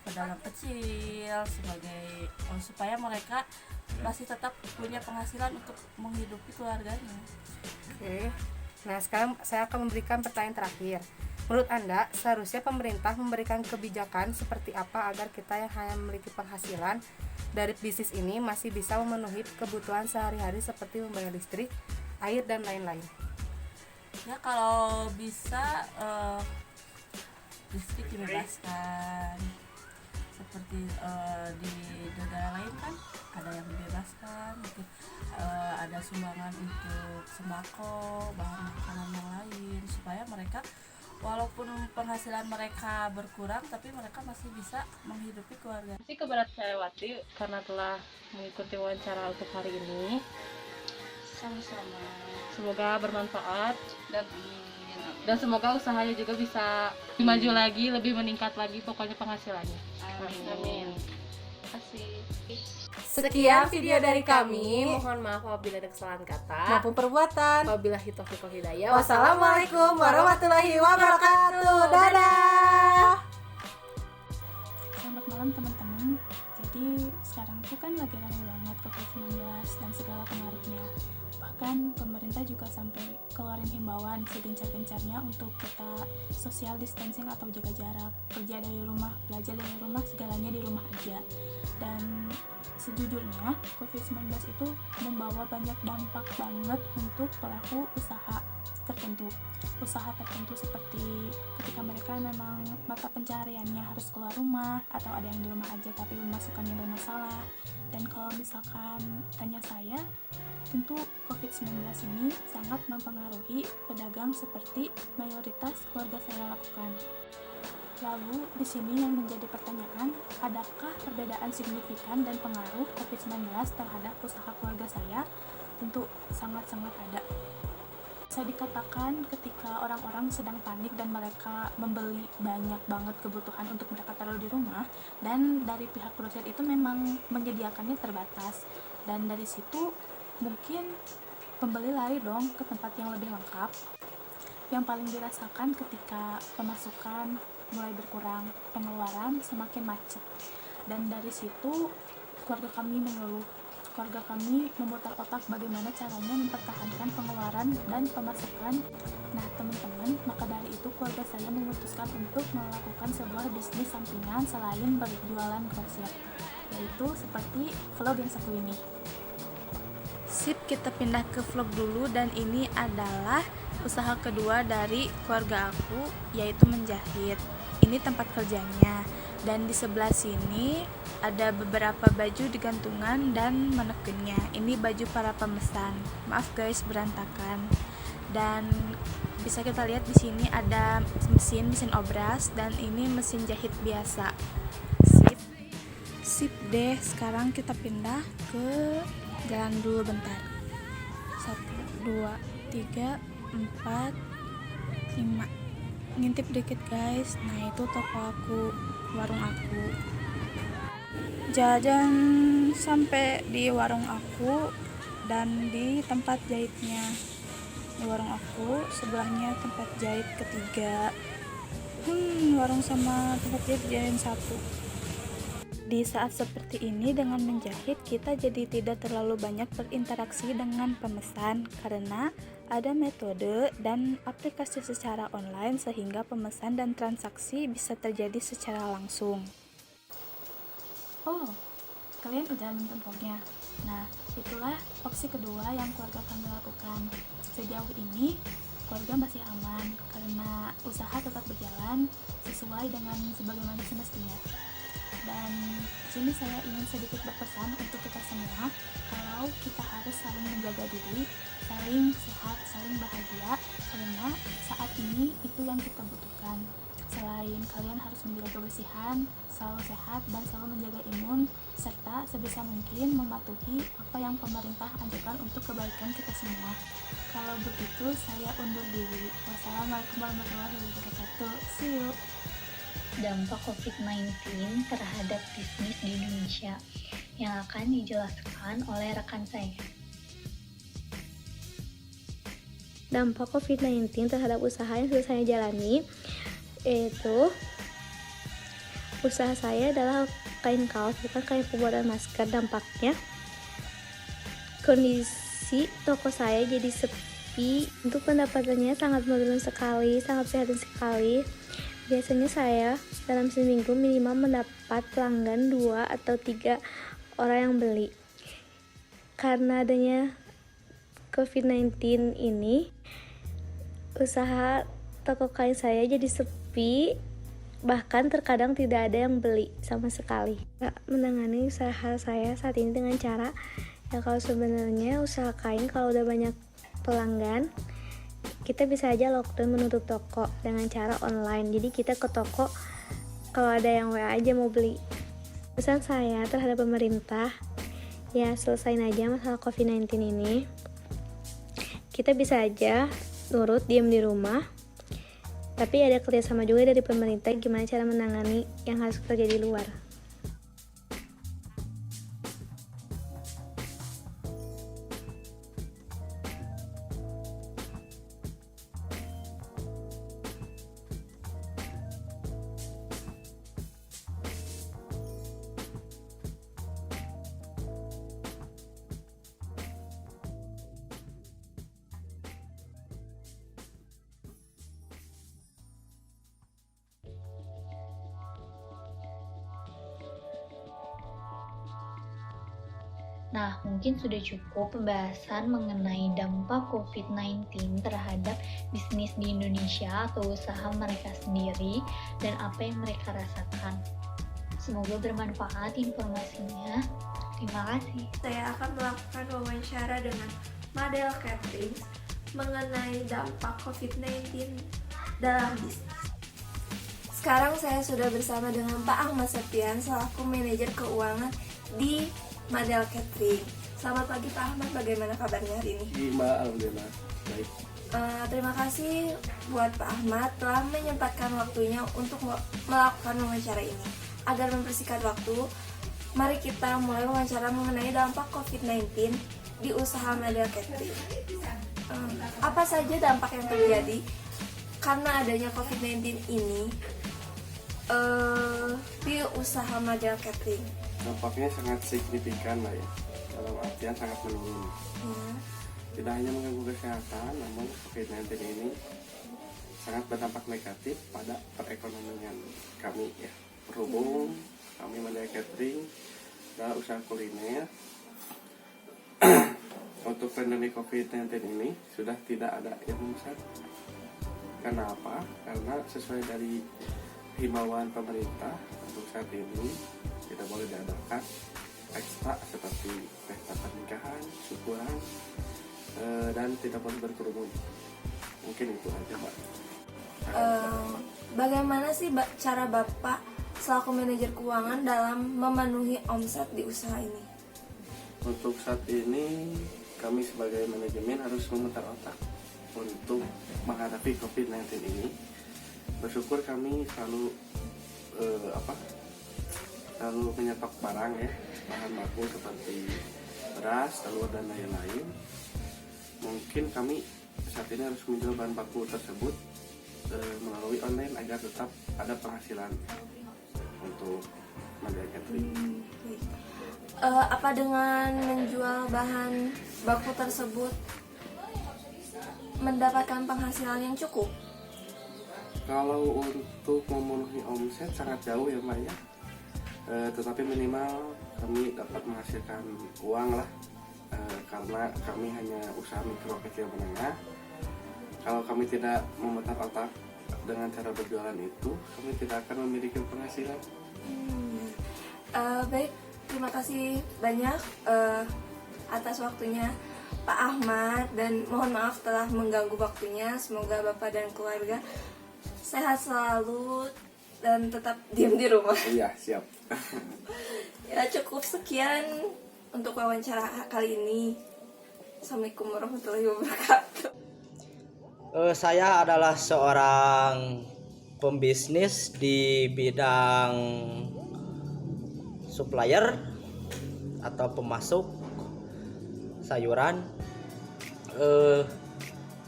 pedagang kecil sebagai supaya mereka masih tetap punya penghasilan untuk menghidupi keluarganya. Oke. Nah, sekarang saya akan memberikan pertanyaan terakhir. Menurut Anda, seharusnya pemerintah memberikan kebijakan seperti apa agar kita yang hanya memiliki penghasilan dari bisnis ini masih bisa memenuhi kebutuhan sehari-hari seperti membayar listrik, air, dan lain-lain? Ya, kalau bisa listrik dibebaskan. Seperti di negara lain kan ada yang dibebaskan, mungkin ada sumbangan untuk sembako, bahan makanan yang lain, supaya mereka walaupun penghasilan mereka berkurang tapi mereka masih bisa menghidupi keluarga. Terima kasih kepada Sayawati karena telah mengikuti wawancara untuk hari ini. Sama-sama. Semoga bermanfaat dan semoga usahanya juga bisa maju lagi, lebih meningkat lagi pokoknya penghasilannya. Amin. Terima kasih. Sekian video dari kami. Mohon maaf apabila ada kesalahan kata maupun perbuatan. Wabillahi taufiq wal hidayah. Wassalamualaikum warahmatullahi wabarakatuh. Dadah. Selamat malam teman-teman. Jadi sekarang tuh kan lagi ramai banget COVID-19 dan segala pengaruhnya. Bahkan pemerintah juga sampai keluarin himbauan segencar-gencarnya untuk kita social distancing atau jaga jarak, kerja dari rumah, belajar dari rumah, segalanya di rumah aja. Dan sejujurnya COVID-19 itu membawa banyak dampak banget untuk pelaku usaha tertentu seperti ketika mereka memang mata pencahariannya harus keluar rumah, atau ada yang di rumah aja tapi pemasukannya bermasalah. Dan kalau misalkan tanya saya, tentu COVID-19 ini sangat mempengaruhi pedagang seperti mayoritas keluarga saya lakukan. Lalu di sini yang menjadi pertanyaan, adakah perbedaan signifikan dan pengaruh COVID-19 terhadap usaha keluarga saya? Tentu sangat-sangat ada. Bisa dikatakan ketika orang-orang sedang panik dan mereka membeli banyak banget kebutuhan untuk mereka taruh di rumah, dan dari pihak grosir itu memang menyediakannya terbatas, dan dari situ mungkin pembeli lari dong ke tempat yang lebih lengkap. Yang paling dirasakan ketika pemasukan mulai berkurang, pengeluaran semakin macet, dan dari situ keluarga kami mengeluh. Keluarga kami memutar otak bagaimana caranya mempertahankan pengeluaran dan pemasukan. Nah teman-teman, maka dari itu keluarga saya memutuskan untuk melakukan sebuah bisnis sampingan selain berjualan grosir, yaitu seperti vlog yang satu ini. Sip, kita pindah ke vlog dulu, dan ini adalah usaha kedua dari keluarga aku, yaitu menjahit. Ini tempat kerjanya, dan di sebelah sini ada beberapa baju digantungan dan manekinnya. Ini baju para pemesan. Maaf guys, berantakan. Dan bisa kita lihat di sini ada mesin obras, dan ini mesin jahit biasa. Sip deh, sekarang kita pindah ke jalan dulu bentar. 1, 2, 3, 4, 5. Ngintip dikit guys. Nah itu toko aku, warung aku. Jajan sampai di warung aku dan di tempat jahitnya. Di warung aku sebelahnya tempat jahit ketiga. Warung sama tempat jahit jadiin satu. Di saat seperti ini dengan menjahit kita jadi tidak terlalu banyak berinteraksi dengan pemesan karena ada metode dan aplikasi secara online sehingga pemesan dan transaksi bisa terjadi secara langsung. Oh, kalian udah nonton vlognya? Nah, itulah opsi kedua yang keluarga kami lakukan. Sejauh ini keluarga masih aman karena usaha tetap berjalan sesuai dengan sebagaimana semestinya. Dan sini saya ingin sedikit berpesan untuk kita semua kalau kita harus saling menjaga diri, saling sehat, saling bahagia karena saat ini itu yang kita butuhkan. Selain kalian harus menjaga kebersihan, selalu sehat dan selalu menjaga imun serta sebisa mungkin mematuhi apa yang pemerintah anjurkan untuk kebaikan kita semua. Kalau begitu saya undur diri. Wassalamualaikum warahmatullahi wabarakatuh. See you. Dampak COVID-19 terhadap bisnis di Indonesia yang akan dijelaskan oleh rekan saya. Dampak COVID-19 terhadap usaha yang sudah saya jalani yaitu usaha saya adalah kain kaos, bukan kain pembuatan masker. Dampaknya kondisi toko saya jadi sepi, untuk pendapatannya sangat menurun sekali, sangat prihatin sekali. Biasanya saya dalam seminggu minimal mendapat pelanggan 2 atau 3 orang yang beli. Karena adanya COVID-19 ini, usaha toko kain saya jadi sepi, bahkan terkadang tidak ada yang beli sama sekali. Menangani usaha saya saat ini dengan cara, ya kalau sebenarnya usaha kain kalau udah banyak pelanggan, kita bisa aja lockdown menutup toko dengan cara online. Jadi kita ke toko kalau ada yang WA aja mau beli. Pesan saya terhadap pemerintah, ya selesain aja masalah COVID-19 ini. Kita bisa aja nurut diam di rumah, tapi ada kerjasama juga dari pemerintah gimana cara menangani yang harus kerja di luar. Nah, mungkin sudah cukup pembahasan mengenai dampak COVID-19 terhadap bisnis di Indonesia atau usaha mereka sendiri dan apa yang mereka rasakan. Semoga bermanfaat informasinya. Terima kasih. Saya akan melakukan wawancara dengan Madel Catering mengenai dampak COVID-19 dalam bisnis. Sekarang saya sudah bersama dengan Pak Ahmad Septian selaku manajer keuangan di Madel Catering. Selamat pagi Pak Ahmad, bagaimana kabarnya hari ini? Alhamdulillah, baik. Terima kasih buat Pak Ahmad telah menyempatkan waktunya untuk melakukan wawancara ini. Agar mempersingkat waktu, mari kita mulai wawancara mengenai dampak COVID-19 di usaha Madel Catering. Apa saja dampak yang terjadi karena adanya COVID-19 ini di usaha Madel Catering? Dampaknya sangat signifikan lah ya, dalam artian sangat menurun. Tidak hanya mengganggu kesehatan, namun COVID-19 ini sangat berdampak negatif pada perekonomian kami ya. Berhubung kami Madel Catering adalah usaha kuliner, untuk pandemi COVID-19 ini sudah tidak ada yang memesan. Kenapa? Karena sesuai dari himbauan pemerintah untuk saat ini tidak boleh diadakan pesta seperti pesta pernikahan, syukuran, dan tidak boleh berkerumun. Mungkin itu aja Mbak. Bagaimana sih cara Bapak selaku manajer keuangan dalam memenuhi omset di usaha ini? Untuk saat ini kami sebagai manajemen harus memutar otak untuk menghadapi COVID-19 ini. Bersyukur kami selalu selalu menyetok barang ya, bahan baku seperti beras, telur dan lain-lain. Mungkin kami saat ini harus menjual bahan baku tersebut melalui online agar tetap ada penghasilan untuk Mandiri Catering. Apa dengan menjual bahan baku tersebut mendapatkan penghasilan yang cukup? Kalau untuk memenuhi omset sangat jauh ya Mbak ya, tetapi minimal kami dapat menghasilkan uang lah, karena kami hanya usaha mikro kecil menengah. Kalau kami tidak memutar otak dengan cara berjualan itu, kami tidak akan memiliki penghasilan. Baik, terima kasih banyak atas waktunya Pak Ahmad, dan mohon maaf telah mengganggu waktunya. Semoga Bapak dan keluarga sehat selalu dan tetap diam di rumah. Iya, siap. Ya, cukup sekian untuk wawancara kali ini. Assalamualaikum warahmatullahi wabarakatuh. Saya adalah seorang pembisnis di bidang supplier atau pemasok sayuran.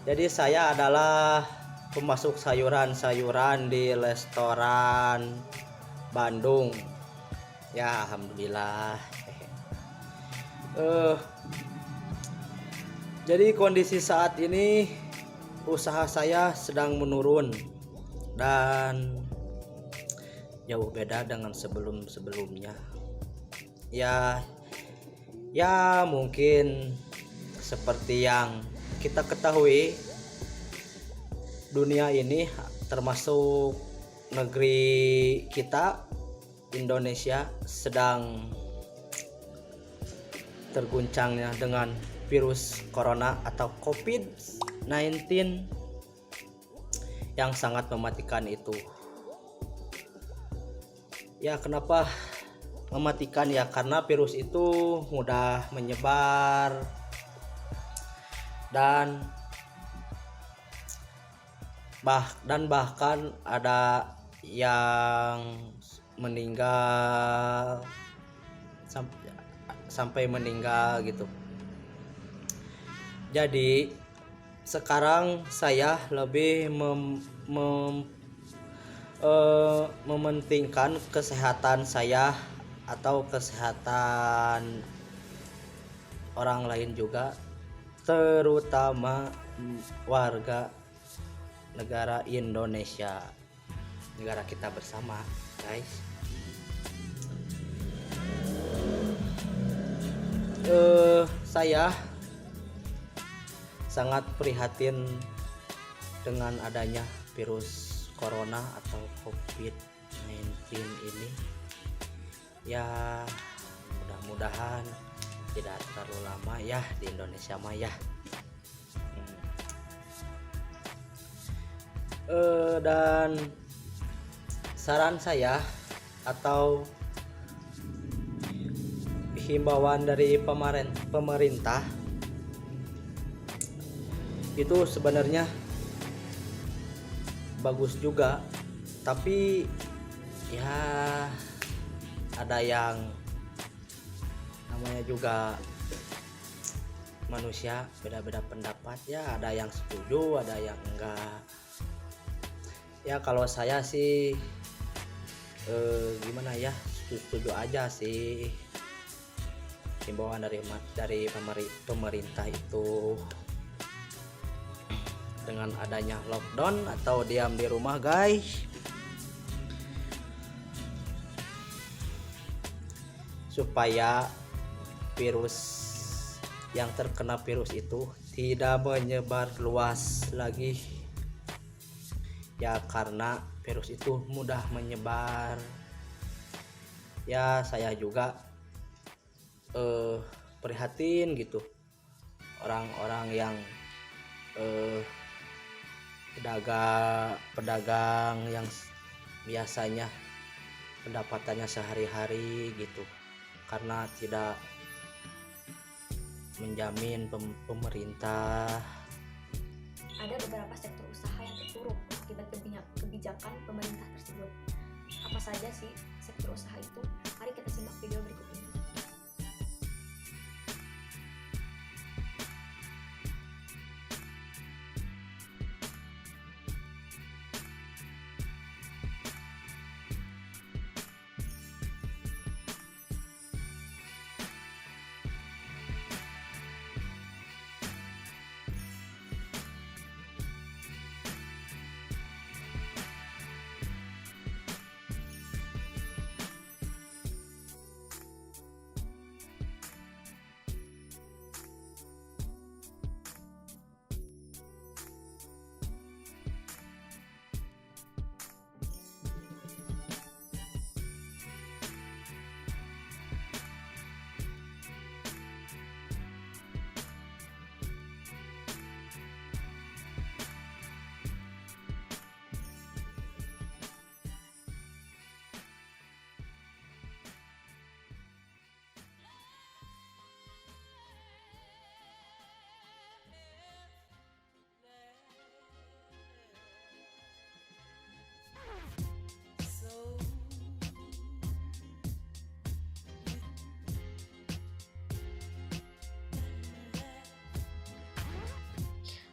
Jadi saya adalah pemasok sayuran di restoran Bandung. Ya, alhamdulillah. Jadi kondisi saat ini usaha saya sedang menurun dan jauh beda dengan sebelum-sebelumnya. Ya mungkin seperti yang kita ketahui, dunia ini termasuk negeri kita Indonesia sedang terguncangnya dengan virus corona atau COVID-19 yang sangat mematikan itu. Ya, kenapa mematikan? Ya karena virus itu mudah menyebar dan bahkan ada yang meninggal sampai meninggal gitu. Jadi sekarang saya lebih mementingkan kesehatan saya atau kesehatan orang lain juga, terutama warga negara Indonesia, negara kita bersama, guys. Saya sangat prihatin dengan adanya virus corona atau COVID-19 ini. Ya, mudah-mudahan tidak terlalu lama ya di Indonesia mah ya. Dan saran saya atau himbauan dari pemerintah itu sebenarnya bagus juga, tapi ya ada yang namanya juga manusia beda-beda pendapat ya, ada yang setuju, ada yang enggak. Ya kalau saya sih gimana ya, setuju aja sih himbauan dari pemerintah itu dengan adanya lockdown atau diam di rumah, guys, supaya virus yang terkena virus itu tidak menyebar luas lagi ya, karena virus itu mudah menyebar. Ya saya juga prihatin gitu, orang-orang yang pedagang yang biasanya pendapatannya sehari-hari gitu, karena tidak menjamin pemerintah. Ada beberapa sektor usaha yang terpuruk akibat kebijakan pemerintah tersebut. Apa saja sih sektor usaha itu? Mari kita simak video berikut ini.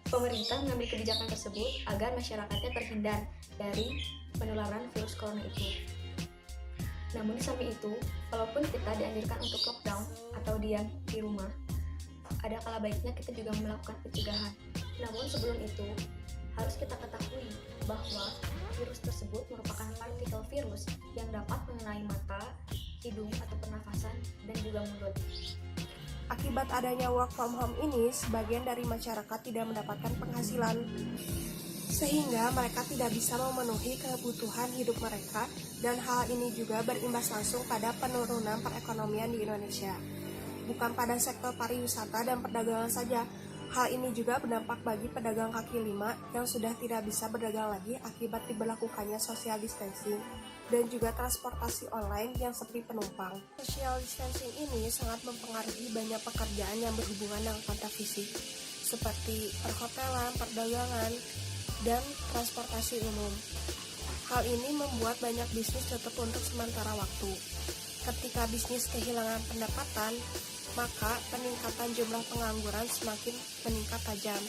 Pemerintah mengambil kebijakan tersebut agar masyarakatnya terhindar dari penularan virus corona itu. Namun di samping itu, walaupun kita dianjurkan untuk lockdown atau diam di rumah, ada kala baiknya kita juga melakukan pencegahan. Namun sebelum itu, harus kita ketahui bahwa virus tersebut merupakan partikel virus yang dapat mengenai mata, hidung atau pernafasan, dan juga mulut. Akibat adanya work from home ini, sebagian dari masyarakat tidak mendapatkan penghasilan, sehingga mereka tidak bisa memenuhi kebutuhan hidup mereka, dan hal ini juga berimbas langsung pada penurunan perekonomian di Indonesia. Bukan pada sektor pariwisata dan perdagangan saja, hal ini juga berdampak bagi pedagang kaki lima yang sudah tidak bisa berdagang lagi akibat diberlakukannya social distancing, dan juga transportasi online yang sepi penumpang. Social distancing ini sangat mempengaruhi banyak pekerjaan yang berhubungan dengan kontak fisik, seperti perhotelan, perdagangan, dan transportasi umum. Hal ini membuat banyak bisnis tutup untuk sementara waktu. Ketika bisnis kehilangan pendapatan, maka peningkatan jumlah pengangguran semakin meningkat tajam.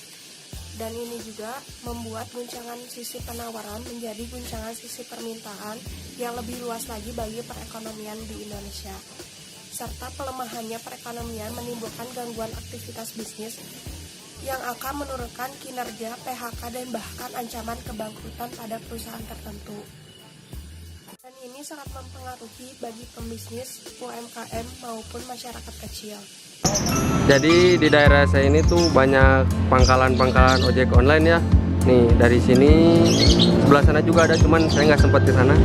Dan ini juga membuat guncangan sisi penawaran menjadi guncangan sisi permintaan yang lebih luas lagi bagi perekonomian di Indonesia. Serta pelemahannya perekonomian menimbulkan gangguan aktivitas bisnis yang akan menurunkan kinerja, PHK, dan bahkan ancaman kebangkrutan pada perusahaan tertentu. Dan ini sangat mempengaruhi bagi pembisnis, UMKM maupun masyarakat kecil. Jadi di daerah saya ini tuh banyak pangkalan-pangkalan ojek online ya. Nih dari sini sebelah sana juga ada, cuman saya nggak sempat ke sana.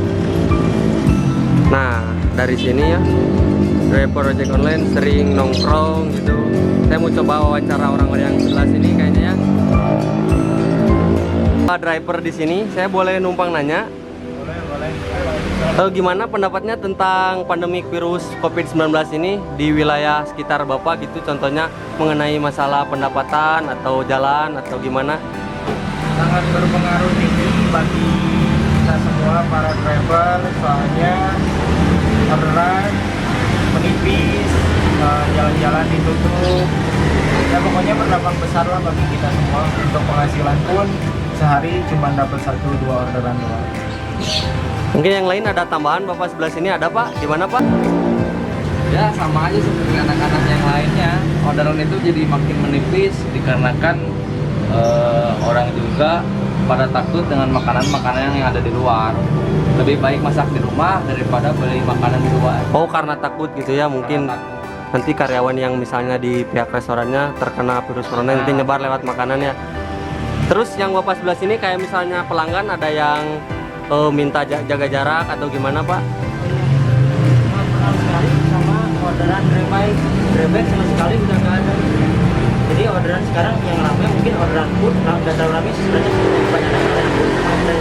Nah dari sini ya driver ojek online sering nongkrong gitu. Saya mau coba wawancara orang-orang yang sebelah sini kayaknya ya. Pak driver di sini, saya boleh numpang nanya? Gimana pendapatnya tentang pandemi virus COVID-19 ini di wilayah sekitar Bapak gitu, contohnya mengenai masalah pendapatan atau jalan atau gimana? Sangat berpengaruh tinggi bagi kita semua para driver, soalnya orderan menipis, jalan-jalan ditutup, ya pokoknya berdampak besar lah bagi kita semua. Untuk penghasilan pun sehari cuma dapat 1-2 orderan doang. Mungkin yang lain ada tambahan Bapak sebelah sini ada Pak? Gimana Pak? Ya sama aja seperti anak-anak yang lainnya. Orderan itu jadi makin menipis dikarenakan orang juga pada takut dengan makanan-makanan yang ada di luar. Lebih baik masak di rumah daripada beli makanan di luar. Oh karena takut gitu ya, mungkin nanti karyawan yang misalnya di pihak restorannya terkena virus corona nanti nyebar lewat makanannya. Terus yang Bapak sebelah sini kayak misalnya pelanggan ada yang minta jaga jarak atau gimana Pak? Kenal sekali sama orderan Grabback sama sekali udah nggak ada. Jadi orderan sekarang yang ramai mungkin orderan food, nggak terlalu ramai sebenarnya banyak orderan food sama orderan.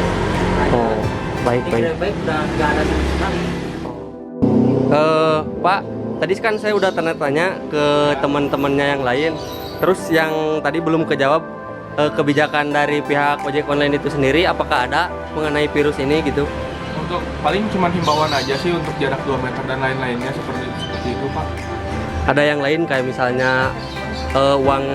Oh baik. Grabback udah nggak ada sama sekali. Pak, tadi kan saya udah tanya ke teman-temannya yang lain. Terus yang tadi belum kejawab, kebijakan dari pihak ojek online itu sendiri apakah ada mengenai virus ini gitu? Untuk paling cuma himbauan aja sih untuk jarak 2 meter dan lain-lainnya seperti itu Pak. Ada yang lain kayak misalnya uang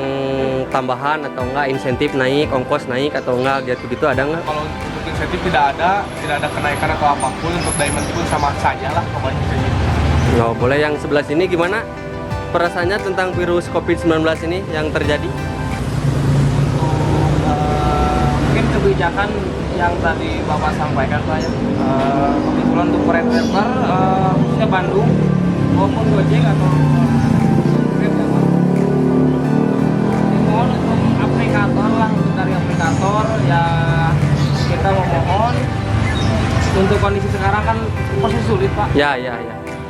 tambahan atau enggak, insentif naik, ongkos naik atau enggak gitu ada enggak? Kalau untuk insentif tidak ada kenaikan atau apapun. Untuk diamond pun sama saja lah pokoknya kayak gitu. Oh, boleh yang sebelah sini gimana perasaannya tentang virus COVID-19 ini yang terjadi? Mungkin kebijakan yang tadi Bapak sampaikan Pak ya, kebetulan untuk freight traveler khususnya Bandung maupun Gojek atau Grab ya Pak, mohon untuk aplikator lah, untuk dari aplikator ya kita memohon untuk kondisi sekarang kan masih sulit Pak. Ya.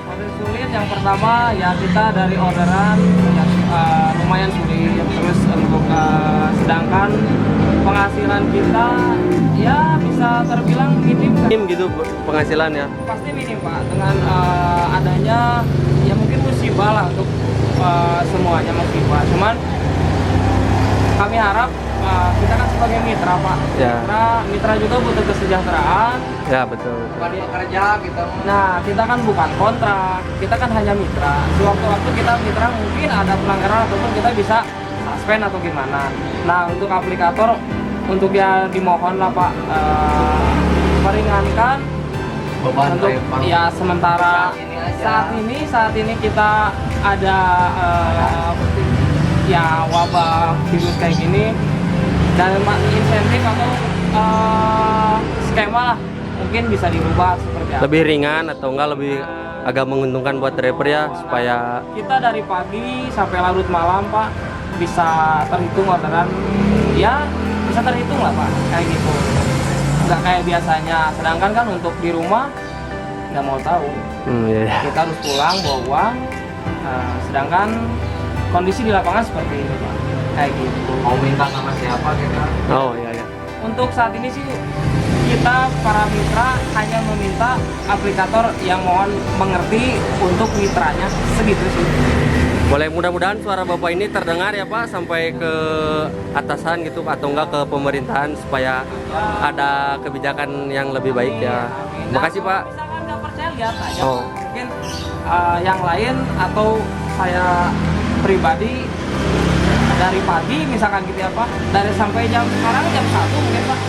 Masih sulit, yang pertama ya kita dari orderan ya, lumayan sulit, terus untuk sedangkan penghasilan kita ya bisa terbilang minim gitu penghasilan ya. Pasti minim Pak, dengan adanya ya mungkin musibah lah untuk semuanya musibah. Cuman kami harap kita kan sebagai mitra Pak, Ya. mitra juga butuh kesejahteraan. Ya betul. Bukan kerja kita. Nah kita kan bukan kontrak, kita kan hanya mitra. Sewaktu-waktu kita mitra mungkin ada pelanggaran ataupun kita bisa suspend atau gimana. Nah untuk aplikator untuk ya dimohon lah Pak, meringankan beban untuk ya sementara saat ini kita ada ya wabah virus kayak gini, dan insentif atau skema lah mungkin bisa dirubah seperti apa. Lebih ringan atau enggak lebih agak menguntungkan buat driver ya, supaya Kita dari pagi sampai larut malam Pak bisa terhitung orderan, ya bisa terhitung lah Pak, kayak gitu. Nggak kayak biasanya, sedangkan kan untuk di rumah nggak mau tahu. Iya. Kita harus pulang bawa uang, sedangkan kondisi di lapangan seperti ini Pak, kayak gitu. Mau minta sama siapa kita? Oh iya. Untuk saat ini sih kita para mitra hanya meminta aplikator yang mohon mengerti untuk mitranya, segitu sih. Boleh, mudah-mudahan suara Bapak ini terdengar ya Pak sampai ke atasan gitu atau enggak ke pemerintahan supaya ada kebijakan yang lebih baik ya. Makasih Pak. Misalkan nggak percaya lihat aja. Oh. Mungkin yang lain atau saya pribadi dari pagi misalkan gitu ya Pak, dari sampai sekarang jam 1 mungkin Pak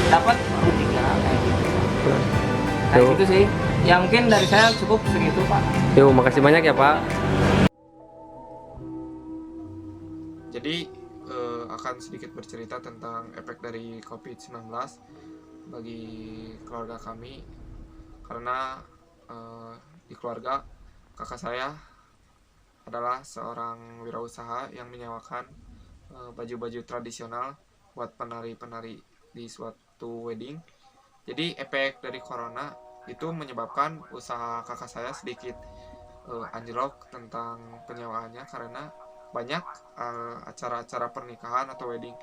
dapat 3 kayak gitu. Kayak gitu sih. Ya mungkin dari saya cukup segitu Pak. Yuk, makasih banyak ya Pak. Jadi akan sedikit bercerita tentang efek dari COVID-19 bagi keluarga kami, karena di keluarga kakak saya adalah seorang wirausaha yang menyewakan baju-baju tradisional buat penari-penari di suatu wedding. Jadi efek dari corona itu menyebabkan usaha kakak saya sedikit anjlok tentang penyewaannya, karena banyak acara-acara pernikahan atau wedding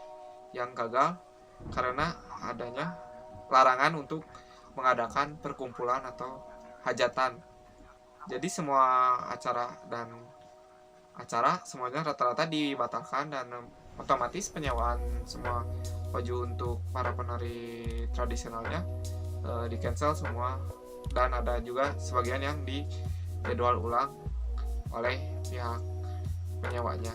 yang gagal karena adanya larangan untuk mengadakan perkumpulan atau hajatan. Jadi semua acara semuanya rata-rata dibatalkan, dan otomatis penyewaan semua baju untuk para penari tradisionalnya di cancel semua, dan ada juga sebagian yang dijadwal ulang oleh pihak penyewanya.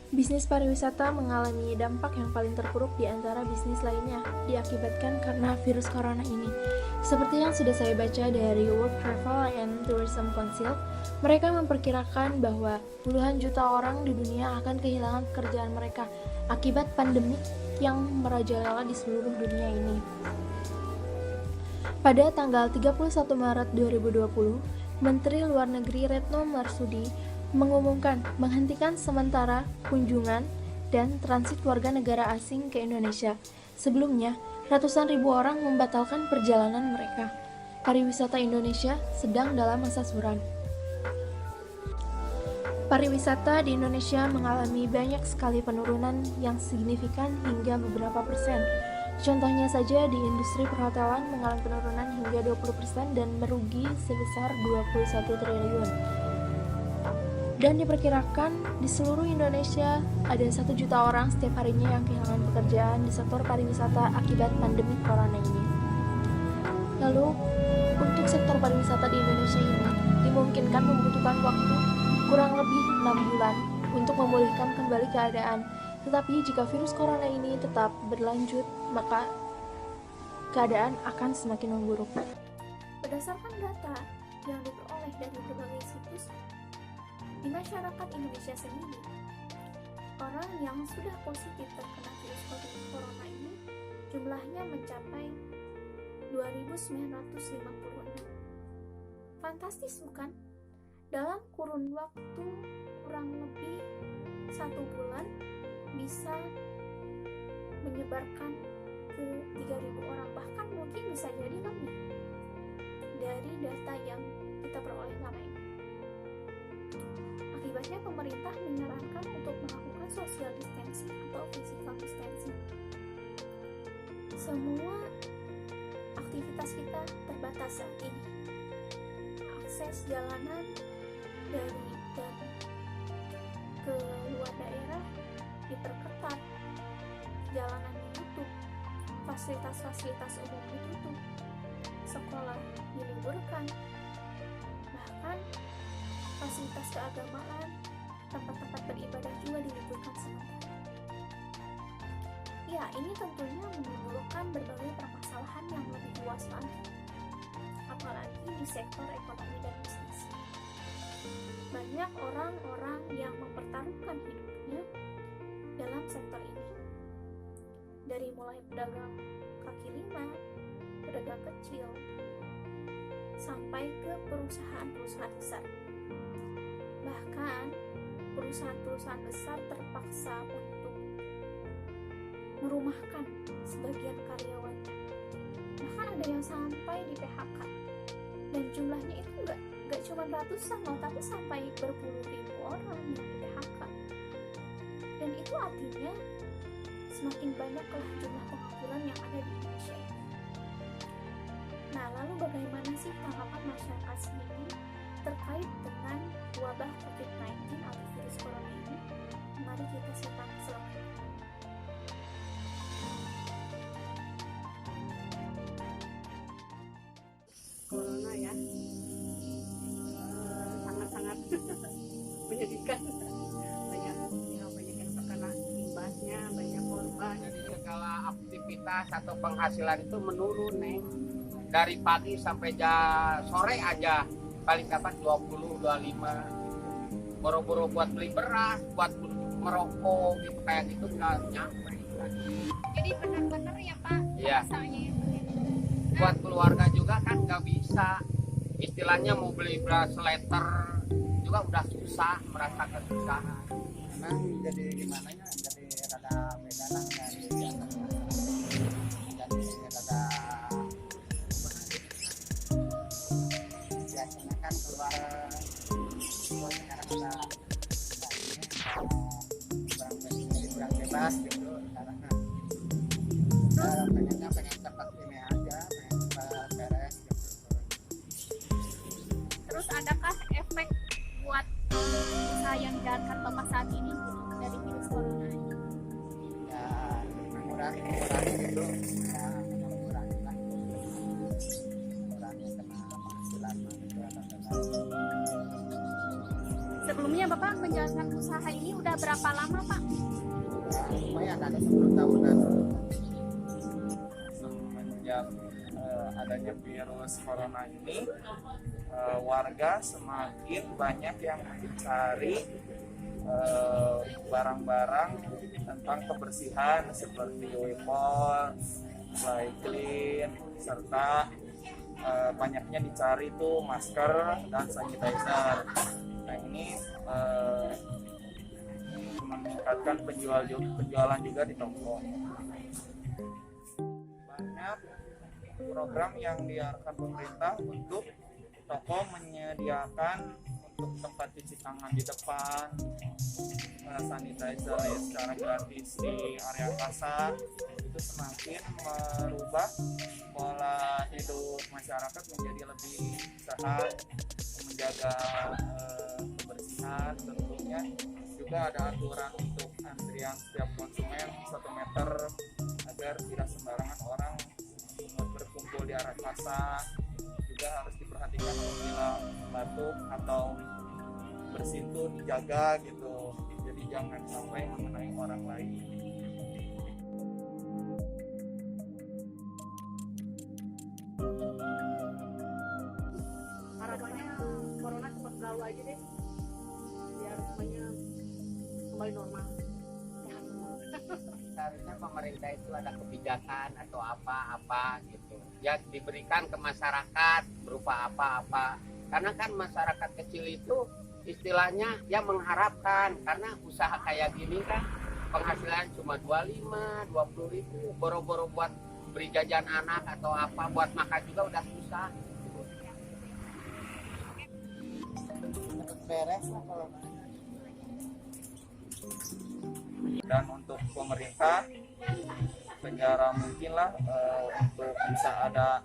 Bisnis pariwisata mengalami dampak yang paling terpuruk di antara bisnis lainnya diakibatkan karena virus corona ini. Seperti yang sudah saya baca dari World Travel and Tourism Council, mereka memperkirakan bahwa puluhan juta orang di dunia akan kehilangan pekerjaan mereka akibat pandemik yang merajalela di seluruh dunia ini. Pada tanggal 31 Maret 2020, Menteri Luar Negeri Retno Marsudi mengumumkan menghentikan sementara kunjungan dan transit warga negara asing ke Indonesia. Sebelumnya, ratusan ribu orang membatalkan perjalanan mereka. Pariwisata Indonesia sedang dalam masa suram. Pariwisata di Indonesia mengalami banyak sekali penurunan yang signifikan hingga beberapa persen. Contohnya saja di industri perhotelan mengalami penurunan hingga 20% dan merugi sebesar 21 triliun. Dan diperkirakan di seluruh Indonesia ada 1 juta orang setiap harinya yang kehilangan pekerjaan di sektor pariwisata akibat pandemi corona ini. Lalu, untuk sektor pariwisata di Indonesia ini dimungkinkan membutuhkan waktu kurang lebih 6 bulan untuk memulihkan kembali keadaan. Tetapi jika virus corona ini tetap berlanjut, maka keadaan akan semakin memburuk. Berdasarkan data yang diperoleh dari berbagai situs di masyarakat Indonesia sendiri, orang yang sudah positif terkena virus corona ini jumlahnya mencapai 2.956. Fantastis bukan? Dalam kurun waktu kurang lebih 1 bulan bisa menyebarkan ke 3.000 orang, bahkan mungkin bisa jadi lebih dari data yang kita peroleh selama ini. Akibatnya pemerintah menyarankan untuk melakukan social distancing atau physical distancing. Semua aktivitas kita terbatas saat ini. Akses jalanan dari dan ke luar daerah diperketat, jalanan ditutup, fasilitas-fasilitas umum ditutup, sekolah diliburkan, bahkan fasilitas keagamaan, tempat-tempat beribadah juga diliburkan sementara. Ya, ini tentunya menimbulkan berbagai permasalahan yang lebih luas lagi, apalagi di sektor ekonomi dan bisnis. Banyak orang-orang yang mempertaruhkan hidupnya dalam sektor ini, dari mulai pedagang kaki lima, pedagang kecil, sampai ke perusahaan-perusahaan besar. Bahkan perusahaan-perusahaan besar terpaksa untuk merumahkan sebagian karyawannya. Bahkan ada yang sampai di PHK, dan jumlahnya itu nggak cuma ratusan loh, tapi sampai berpuluh-ribu orang yang di PHK. Dan itu artinya semakin banyaklah jumlah pengangguran yang ada di Indonesia ini. Nah, lalu bagaimana sih tanggapan masyarakat sendiri terkait dengan wabah COVID-19 atau virus corona ini? Mari kita simak selanjutnya. Corona ya, sangat-sangat menyedihkan. Banyak yang terkena imbasnya, banyak korban. Jadi segala aktivitas atau penghasilan itu menurun nih. Dari pagi sampai sore aja paling dapat 20-25. Boro-boro buat beli beras, buat merokok gitu, kayak gitu nggak nyampe. Jadi benar-benar ya Pak, iya. Buat keluarga juga kan nggak bisa, istilahnya mau beli beras liter juga udah susah, merasa kesusahan. Memang jadi gimana ya, jadi rada beda lah dari jadi rada biasanya kan keluar sekarang ada kurang bebas gitu sekarang kan. Pengennya pengen cepat ini aja, pengen cepat beres gitu. Terus adakah efek buat usaha yang dijalankan Bapak saat ini dari virus corona ini? Ya mengurangi gitu, ya mengurangi lah, mengurangi kena penghasilan gitu. Sebelumnya Bapak menjalankan usaha ini udah berapa lama Pak? Ya, lumayan ada 10 tahunan. Semenjak adanya virus corona ini, warga semakin banyak yang mencari barang-barang tentang kebersihan seperti Wipol, Fly Clean, serta banyaknya dicari tuh masker dan sanitizer. Nah ini meningkatkan penjualan juga di toko. Banyak program yang diarahkan pemerintah untuk toko menyediakan untuk tempat cuci tangan di depan, sanitizer ya secara gratis di area pasar, itu semakin merubah pola hidup masyarakat menjadi lebih sehat, menjaga kebersihan. Tentunya juga ada aturan untuk antrian setiap konsumen 1 meter agar tidak sembarangan orang berkumpul di area pasar. Juga harus diperhatikan apabila batuk atau bersin tuh dijaga gitu, jadi jangan sampai mengenai orang lain. Harapannya corona cepat berlalu aja deh, biar semuanya kembali normal. Seharusnya pemerintah itu ada kebijakan atau apa-apa gitu ya, diberikan ke masyarakat berupa apa-apa, karena kan masyarakat kecil itu istilahnya ya mengharapkan, karena usaha kayak gini kan penghasilan cuma 25-20 ribu, boro-boro buat beri jajan anak atau apa, buat makan juga udah susah. Beres lah kalau. Dan untuk pemerintah segera mungkin lah untuk bisa ada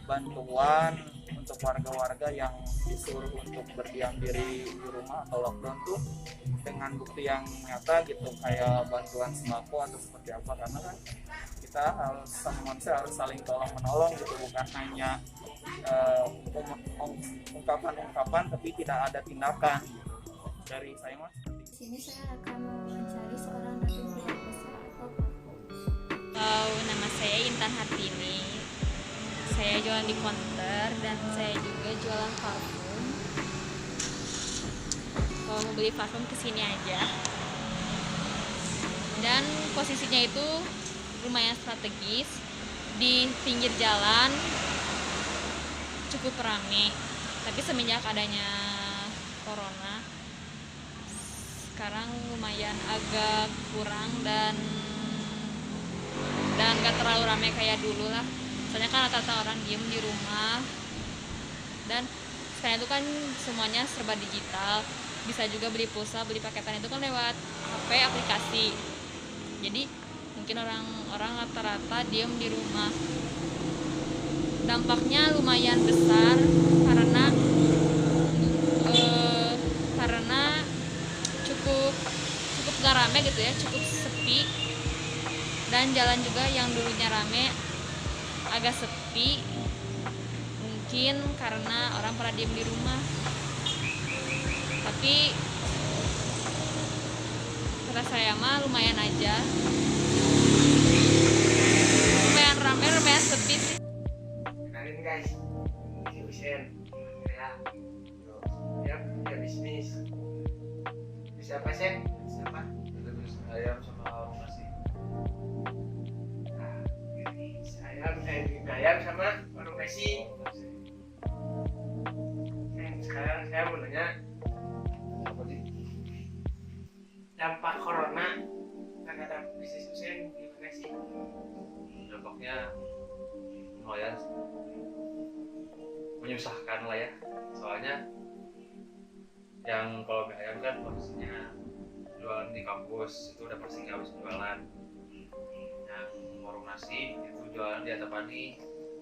bantuan untuk warga-warga yang disuruh untuk berdiam diri di rumah atau lockdown tuh dengan bukti yang nyata gitu, kayak bantuan sembako atau seperti apa, karena kan kita harus sama manusia harus saling tolong menolong gitu, bukan hanya ungkapan-ungkapan tapi tidak ada tindakan gitu. Dari saya mas. Sini saya akan mencari seorang narasumber besar atau nama saya Intan Hartini. Saya jualan di counter dan saya juga jualan parfum. Kalau mau beli parfum kesini aja. Dan posisinya itu lumayan strategis, di pinggir jalan, cukup ramai. Tapi semenjak adanya corona, sekarang lumayan agak kurang dan gak terlalu ramai kayak dulu lah. Soalnya kan rata-rata orang diem di rumah, dan sekarang itu kan semuanya serba digital, bisa juga beli pulsa, beli paketan itu kan lewat HP aplikasi. Jadi mungkin orang-orang rata-rata diem di rumah. Dampaknya lumayan besar karena cukup gak rame gitu ya, cukup sepi. Dan jalan juga yang dulunya rame agak sepi, mungkin karena orang pada diem di rumah. Tapi kata saya mah lumayan aja, lumayan rame, lumayan sepi sih. Kenalin guys, si Usen ya, dia punya bisnis. Siapa Sen? Siapa? Bisnis ayam sama warung nasi. Ayam sama warung nasi. Sekarang saya mau nanya, Apa sih? dampak corona terhadap bisnis Usen gimana sih? Dampaknya lumayan menyusahkan lah ya, soalnya yang kalau mie ayam kan posisinya jualan di kampus itu udah pasti nggak habis jualan. Yang warung nasi itu jualan di Antapani,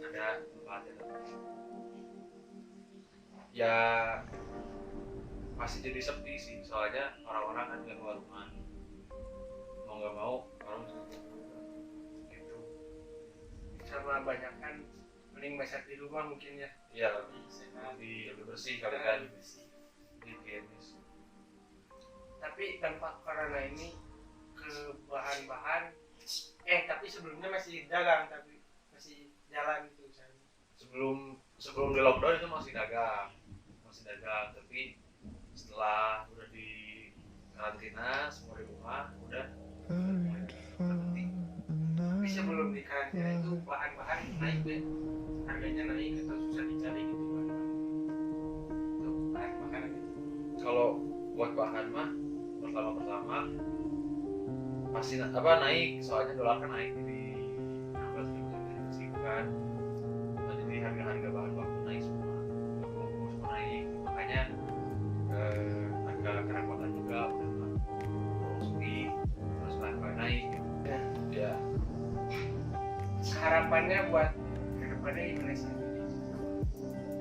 ada tempat ya masih jadi sepi sih, soalnya orang-orang kan nggak keluar rumah, mau nggak mau orang Gitu. Sama banyak kan mending masak di rumah mungkin ya. iya lebih bersih kali kan. Tapi dampak corona ini ke bahan-bahan tapi sebelumnya masih dagang, tapi masih jalan gitu misalnya. sebelum di lockdown itu masih dagang, tapi setelah udah di karantina semua di rumah udah. Tapi sebelum di karantina itu bahan-bahan naik deh, harganya naik atau susah dicari gitu untuk bahan makanan gitu. Kalau buat bahan mah pertama pasti naik, soalnya dolar kan naik di 16.000 kan, jadi harga bahan baku naik semua, semua naik, makanya harapannya buat kedepannya gimana sih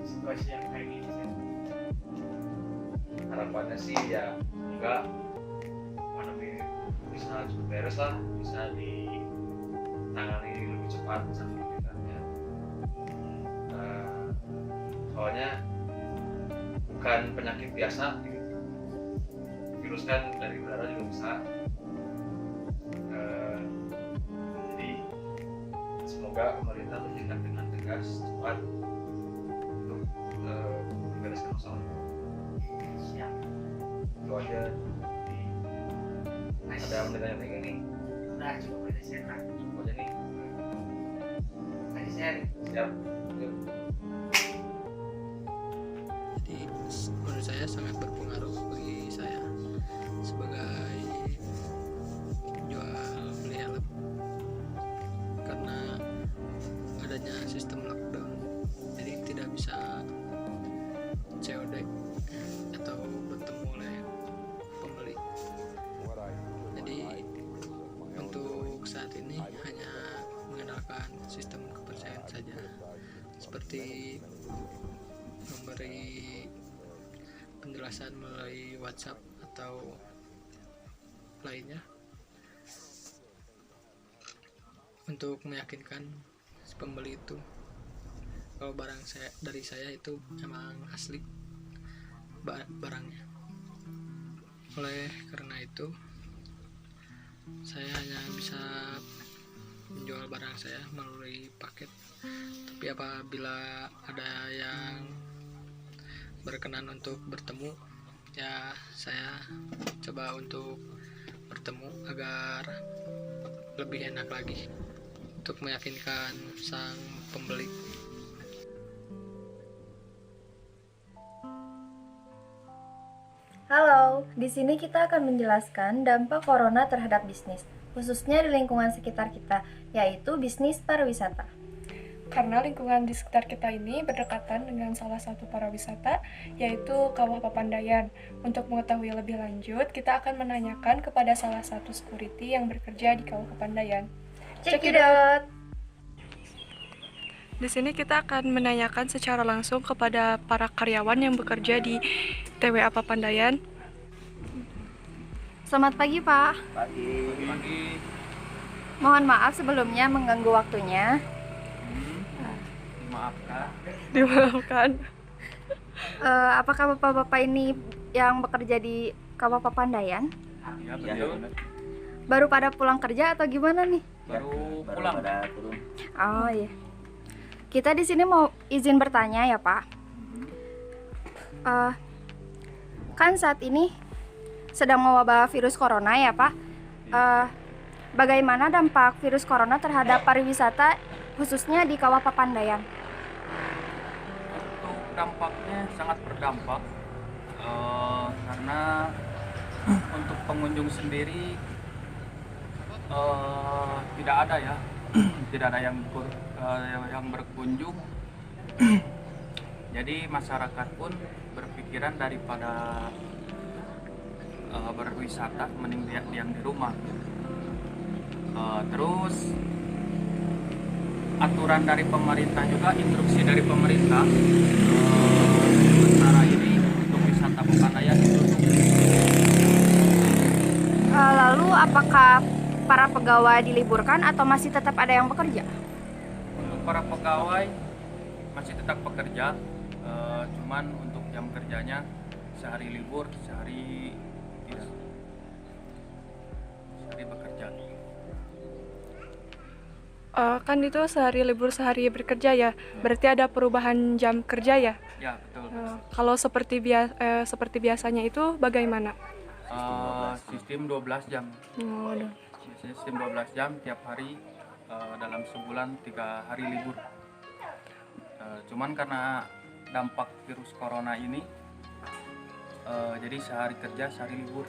situasi yang kayak gini sih? Harapannya sih ya enggak pandemi bisa cepat beres lah, bisa ditangani lebih cepat sama pemerintahnya. Soalnya bukan penyakit biasa gitu. Virus kan dari udara juga bisa. Jadi semoga pemerintah bertindak dengan tegas cepat untuk membereskan masalah. Siap. Itu aja. Ada yang bertanya kayak gini? Udah cukup aja share lah. Cukup aja nih. Kasih share. Siap. Yuk. Jadi menurut saya sangat berpengaruh bagi saya sebagai jual beli helm karena adanya sistem lockdown, jadi tidak bisa COD atau bertemu oleh pembeli. Jadi untuk saat ini hanya mengandalkan sistem kepercayaan saja, seperti memberi penjelasan melalui WhatsApp atau lainnya untuk meyakinkan si pembeli itu kalau barang dari saya itu memang asli barangnya. Oleh karena itu saya hanya bisa menjual barang saya melalui paket, tapi apabila ada yang berkenan untuk bertemu, ya saya coba untuk bertemu agar lebih enak lagi untuk meyakinkan sang pembeli. Halo, di sini kita akan menjelaskan dampak corona terhadap bisnis, khususnya di lingkungan sekitar kita, yaitu bisnis pariwisata. Karena lingkungan di sekitar kita ini berdekatan dengan salah satu pariwisata, yaitu Kawah Papandayan. Untuk mengetahui lebih lanjut, kita akan menanyakan kepada salah satu security yang bekerja di Kawah Papandayan. Check it out! Di sini kita akan menanyakan secara langsung kepada para karyawan yang bekerja di TWA Papandayan. Selamat pagi, Pak. Pagi. Mohon maaf sebelumnya mengganggu waktunya. Dimaafkan. Apakah bapak-bapak ini yang bekerja di Kawah Papandayan? Ya, betul. Baru pada pulang kerja atau gimana nih? Baru pulang. Oh iya. Kita di sini mau izin bertanya ya, Pak. Kan saat ini sedang mewabah virus corona ya, Pak. Bagaimana dampak virus corona terhadap pariwisata khususnya di Kawah Papandayan? Untuk dampaknya sangat berdampak karena untuk pengunjung sendiri tidak ada ya, tidak ada yang berkunjung. Jadi masyarakat pun berpikiran daripada berwisata mending diam di rumah. Terus aturan dari pemerintah juga, instruksi dari pemerintah sementara ini untuk wisata Papandayan ditutup. Lalu apakah para pegawai diliburkan atau masih tetap ada yang bekerja? Untuk para pegawai masih tetap bekerja, cuman untuk jam kerjanya sehari libur, sehari tidak, sehari bekerja. Kan itu sehari libur sehari bekerja ya, berarti ada perubahan jam kerja ya? Ya, betul. Kalau seperti biasanya itu bagaimana? Sistem 12 jam. Waduh. Sistem 12 jam tiap hari, dalam sebulan 3 hari libur. Cuman karena dampak virus corona ini, jadi sehari kerja, sehari libur,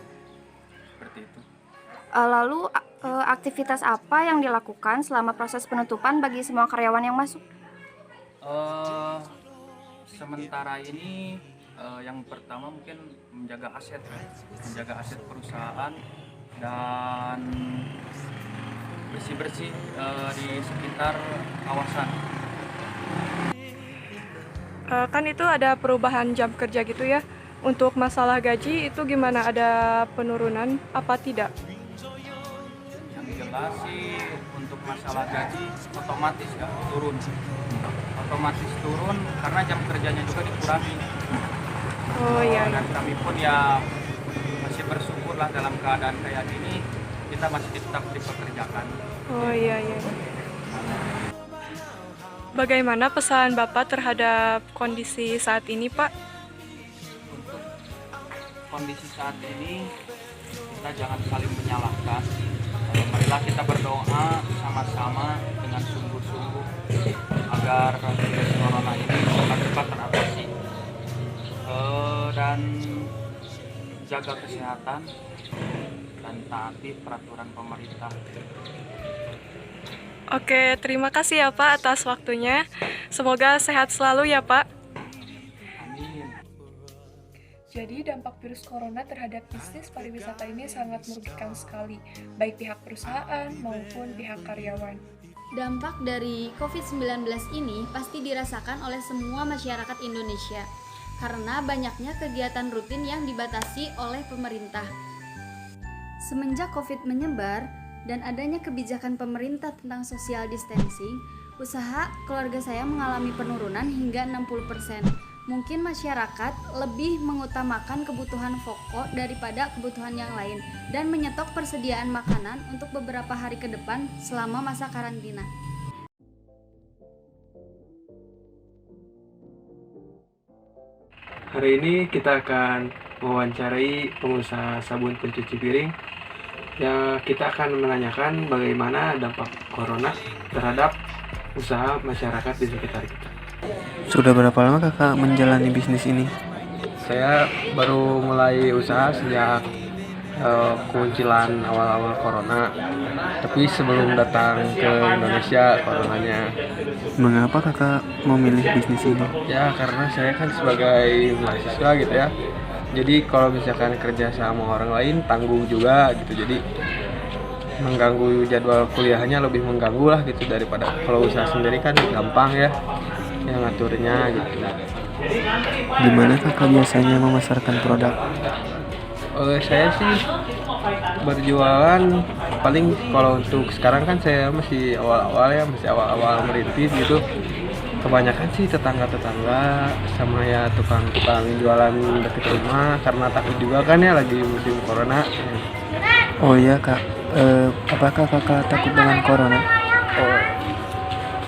seperti itu. Lalu aktivitas apa yang dilakukan selama proses penutupan bagi semua karyawan yang masuk? Sementara ini yang pertama mungkin menjaga aset perusahaan dan bersih-bersih di sekitar kawasan. Kan itu ada perubahan jam kerja gitu ya. Untuk masalah gaji itu gimana? Ada penurunan apa tidak? Yang jelas sih untuk masalah gaji otomatis ya turun. Otomatis turun karena jam kerjanya juga dikurangi. Oh iya. Dan kami pun ya masih bersyukur lah dalam keadaan kayak gini kita masih tetap dipekerjakan. Oh iya iya. Bagaimana pesan Bapak terhadap kondisi saat ini, Pak? Untuk kondisi saat ini kita jangan saling menyalahkan. Marilah kita berdoa sama-sama dengan sungguh-sungguh agar virus corona ini cepat-cepat teratasi dan jaga kesehatan dan taati peraturan pemerintah. Oke, terima kasih ya Pak atas waktunya. Semoga sehat selalu ya Pak. Jadi dampak virus corona terhadap bisnis pariwisata ini sangat merugikan sekali, baik pihak perusahaan maupun pihak karyawan. Dampak dari COVID-19 ini pasti dirasakan oleh semua masyarakat Indonesia, karena banyaknya kegiatan rutin yang dibatasi oleh pemerintah. Semenjak COVID menyebar, dan adanya kebijakan pemerintah tentang social distancing, usaha keluarga saya mengalami penurunan hingga 60%. Mungkin masyarakat lebih mengutamakan kebutuhan pokok daripada kebutuhan yang lain dan menyetok persediaan makanan untuk beberapa hari ke depan selama masa karantina. Hari ini kita akan mewawancarai pengusaha sabun pencuci piring. Ya, kita akan menanyakan bagaimana dampak corona terhadap usaha masyarakat di sekitar kita. Sudah berapa lama kakak menjalani bisnis ini? Saya baru mulai usaha sejak kemunculan awal-awal corona. Tapi sebelum datang ke Indonesia coronanya. Mengapa kakak memilih bisnis ini? Ya, karena saya kan sebagai mahasiswa gitu ya. Jadi kalau misalkan kerja sama orang lain tanggung juga gitu, jadi mengganggu jadwal kuliahnya, lebih mengganggu lah gitu daripada kalau usaha sendiri kan gampang ya yang ngaturnya gitu. Gimana kakak biasanya memasarkan produk? Saya sih berjualan paling kalau untuk sekarang kan saya masih awal-awal ya, masih awal-awal merintis gitu. Kebanyakan sih tetangga-tetangga sama ya tukang-tukang jualan dekat rumah karena takut juga kan ya lagi musim corona. Oh iya kak, apakah kakak takut dengan corona? Oh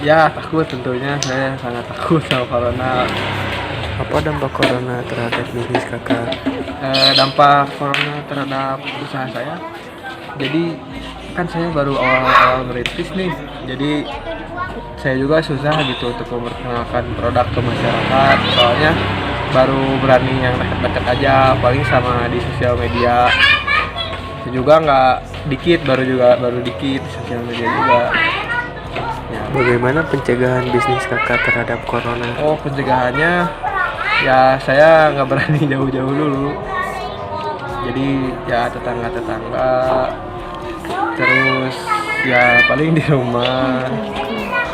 ya takut, tentunya saya sangat takut sama corona. Apa dampak corona terhadap bisnis kakak? Dampak corona terhadap usaha saya, jadi kan saya baru awal-awal merintis nih, jadi saya juga susah gitu untuk memperkenalkan produk ke masyarakat, soalnya baru berani yang dekat-dekat aja, paling sama di sosial media. Saya juga nggak dikit, baru dikit di sosial media juga. Ya. Bagaimana pencegahan bisnis kakak terhadap corona? Oh, pencegahannya ya saya nggak berani jauh-jauh dulu. Jadi ya tetangga-tetangga, terus ya paling di rumah.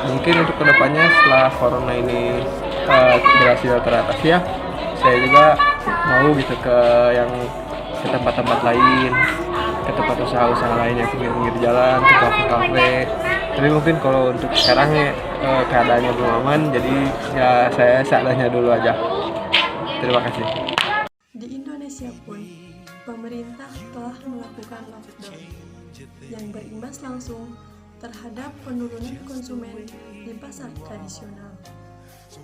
Mungkin untuk kedepannya setelah corona ini berhasil teratasi ya, saya juga mau gitu ke tempat-tempat lain, ke tempat usaha-usaha lain yang pinggir-pinggir jalan, ke kafe-kafe. Tapi mungkin kalau untuk sekarang ya keadaannya belum aman, jadi ya saya seadanya dulu aja. Terima kasih. Di Indonesia pun, pemerintah telah melakukan lockdown yang berimbas langsung terhadap penurunan konsumen di pasar tradisional.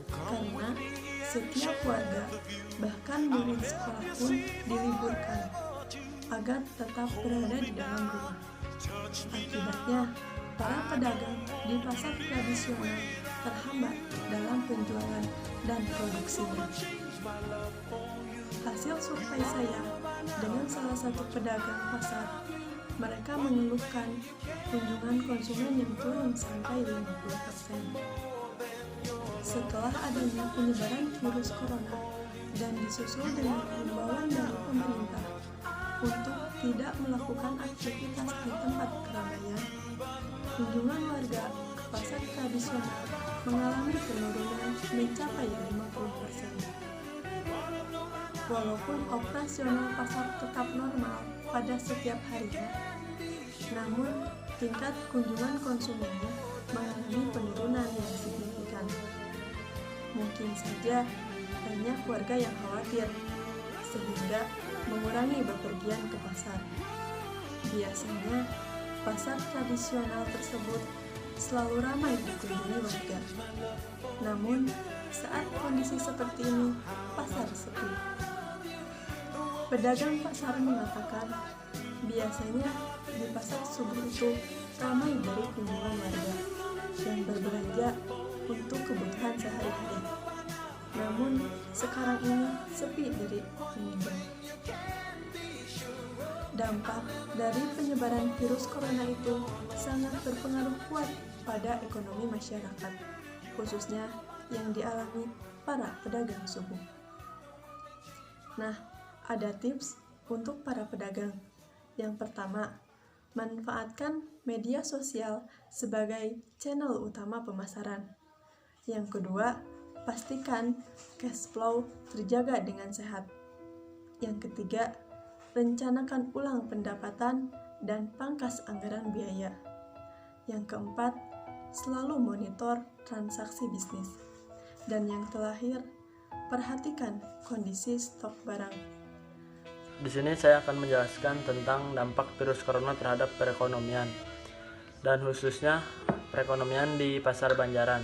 Karena setiap warga, bahkan murid sekolah pun diliburkan agar tetap berada di dalam rumah. Akibatnya, para pedagang di pasar tradisional terhambat dalam penjualan dan produksinya. Hasil survei saya dengan salah satu pedagang pasar, mereka mengeluhkan kunjungan konsumen yang turun sampai 50%. Setelah adanya penyebaran virus corona dan disusul dengan himbauan dari pemerintah untuk tidak melakukan aktivitas di tempat keramaian, kunjungan warga ke pasar tradisional mengalami penurunan mencapai 50%. Walaupun operasional pasar tetap normal pada setiap harinya, namun tingkat kunjungan konsumennya mengalami penurunan yang signifikan. Mungkin saja banyak warga yang khawatir, sehingga mengurangi bepergian ke pasar. Biasanya, pasar tradisional tersebut selalu ramai dikunjungi warga. Namun, saat kondisi seperti ini, pasar sepi. Pedagang pasar mengatakan, biasanya di pasar subuh itu ramai dari kunjungan warga yang berbelanja untuk kebutuhan sehari-hari. Namun, sekarang ini sepi dari pengunjung. Dampak dari penyebaran virus corona itu sangat berpengaruh kuat pada ekonomi masyarakat, khususnya yang dialami para pedagang subuh. Nah, ada tips untuk para pedagang. Yang pertama, manfaatkan media sosial sebagai channel utama pemasaran. Yang kedua, pastikan cash flow terjaga dengan sehat. Yang ketiga, rencanakan ulang pendapatan dan pangkas anggaran biaya. Yang keempat, selalu monitor transaksi bisnis. Dan yang terakhir, perhatikan kondisi stok barang. Di sini saya akan menjelaskan tentang dampak virus corona terhadap perekonomian dan khususnya perekonomian di Pasar Banjaran.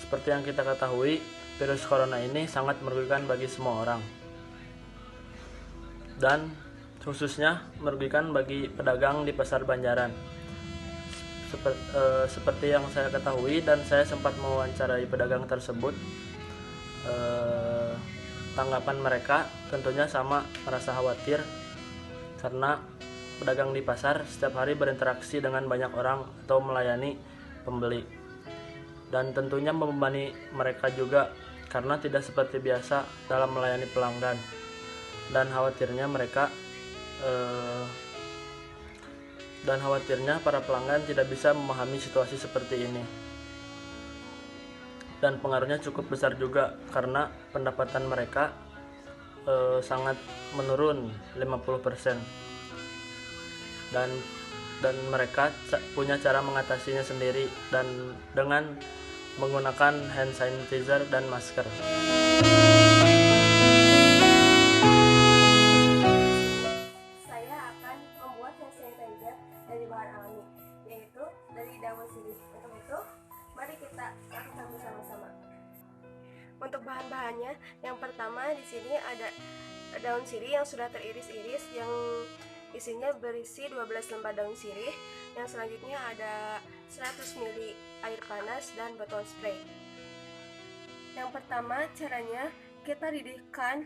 Seperti yang kita ketahui, virus corona ini sangat merugikan bagi semua orang. Dan khususnya merugikan bagi pedagang di Pasar Banjaran. Seperti yang saya ketahui dan saya sempat mewawancarai pedagang tersebut, tanggapan mereka tentunya sama, merasa khawatir karena pedagang di pasar setiap hari berinteraksi dengan banyak orang atau melayani pembeli, dan tentunya membebani mereka juga karena tidak seperti biasa dalam melayani pelanggan, dan khawatirnya para pelanggan tidak bisa memahami situasi seperti ini. Dan pengaruhnya cukup besar juga karena pendapatan mereka sangat menurun 50%. Dan mereka punya cara mengatasinya sendiri dan dengan menggunakan hand sanitizer dan masker. Saya akan membuat hand sanitizer dari bahan alami, yaitu dari daun sirih. Untuk itu, mari kita lakukan bersama-sama. Untuk bahan-bahannya, yang pertama di sini ada daun sirih yang sudah teriris-iris, yang isinya berisi 12 lembar daun sirih. Yang selanjutnya ada 100 ml air panas dan botol spray. Yang pertama, caranya kita didihkan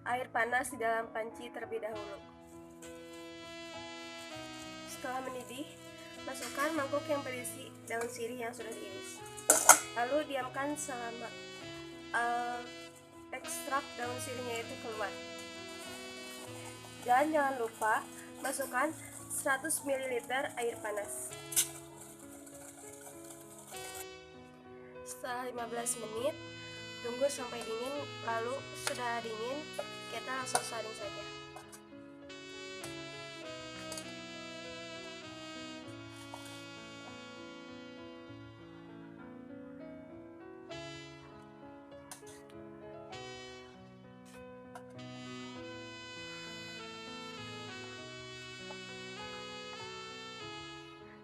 air panas di dalam panci terlebih dahulu. Setelah mendidih, masukkan mangkuk yang berisi daun sirih yang sudah diiris. Lalu diamkan selama ekstrak daun sirihnya itu keluar. Dan jangan lupa masukkan 100 ml air panas. Setelah 15 menit, tunggu sampai dingin. Lalu sudah dingin, kita langsung saring saja.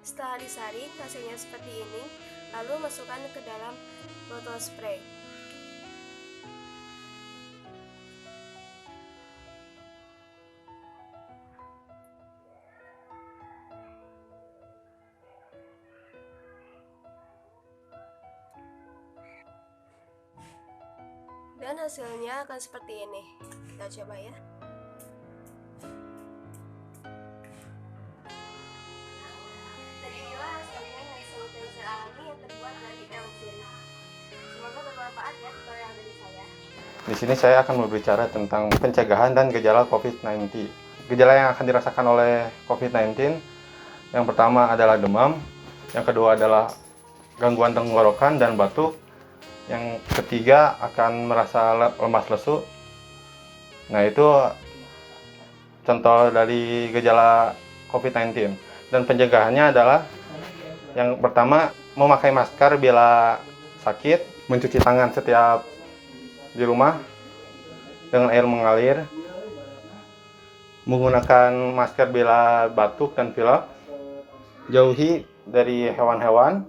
Setelah disaring, hasilnya seperti ini. Lalu masukkan ke dalam botol spray. Dan hasilnya akan seperti ini. Kita coba ya. Di sini saya akan berbicara tentang pencegahan dan gejala COVID-19. gejala yang akan dirasakan oleh COVID-19. Yang pertama adalah demam, yang kedua adalah gangguan tenggorokan dan batuk, yang ketiga akan merasa lemas lesu. Nah, itu contoh dari gejala COVID-19. Dan pencegahannya adalah yang pertama, memakai masker bila sakit, mencuci tangan setiap di rumah dengan air mengalir, menggunakan masker bila batuk dan pilek, jauhi dari hewan-hewan,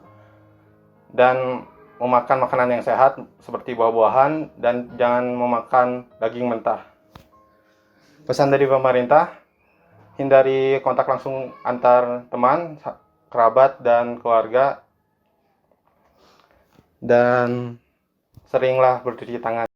dan memakan makanan yang sehat seperti buah-buahan dan jangan memakan daging mentah. Pesan dari pemerintah, hindari kontak langsung antar teman, kerabat, dan keluarga, dan seringlah bercuci tangan.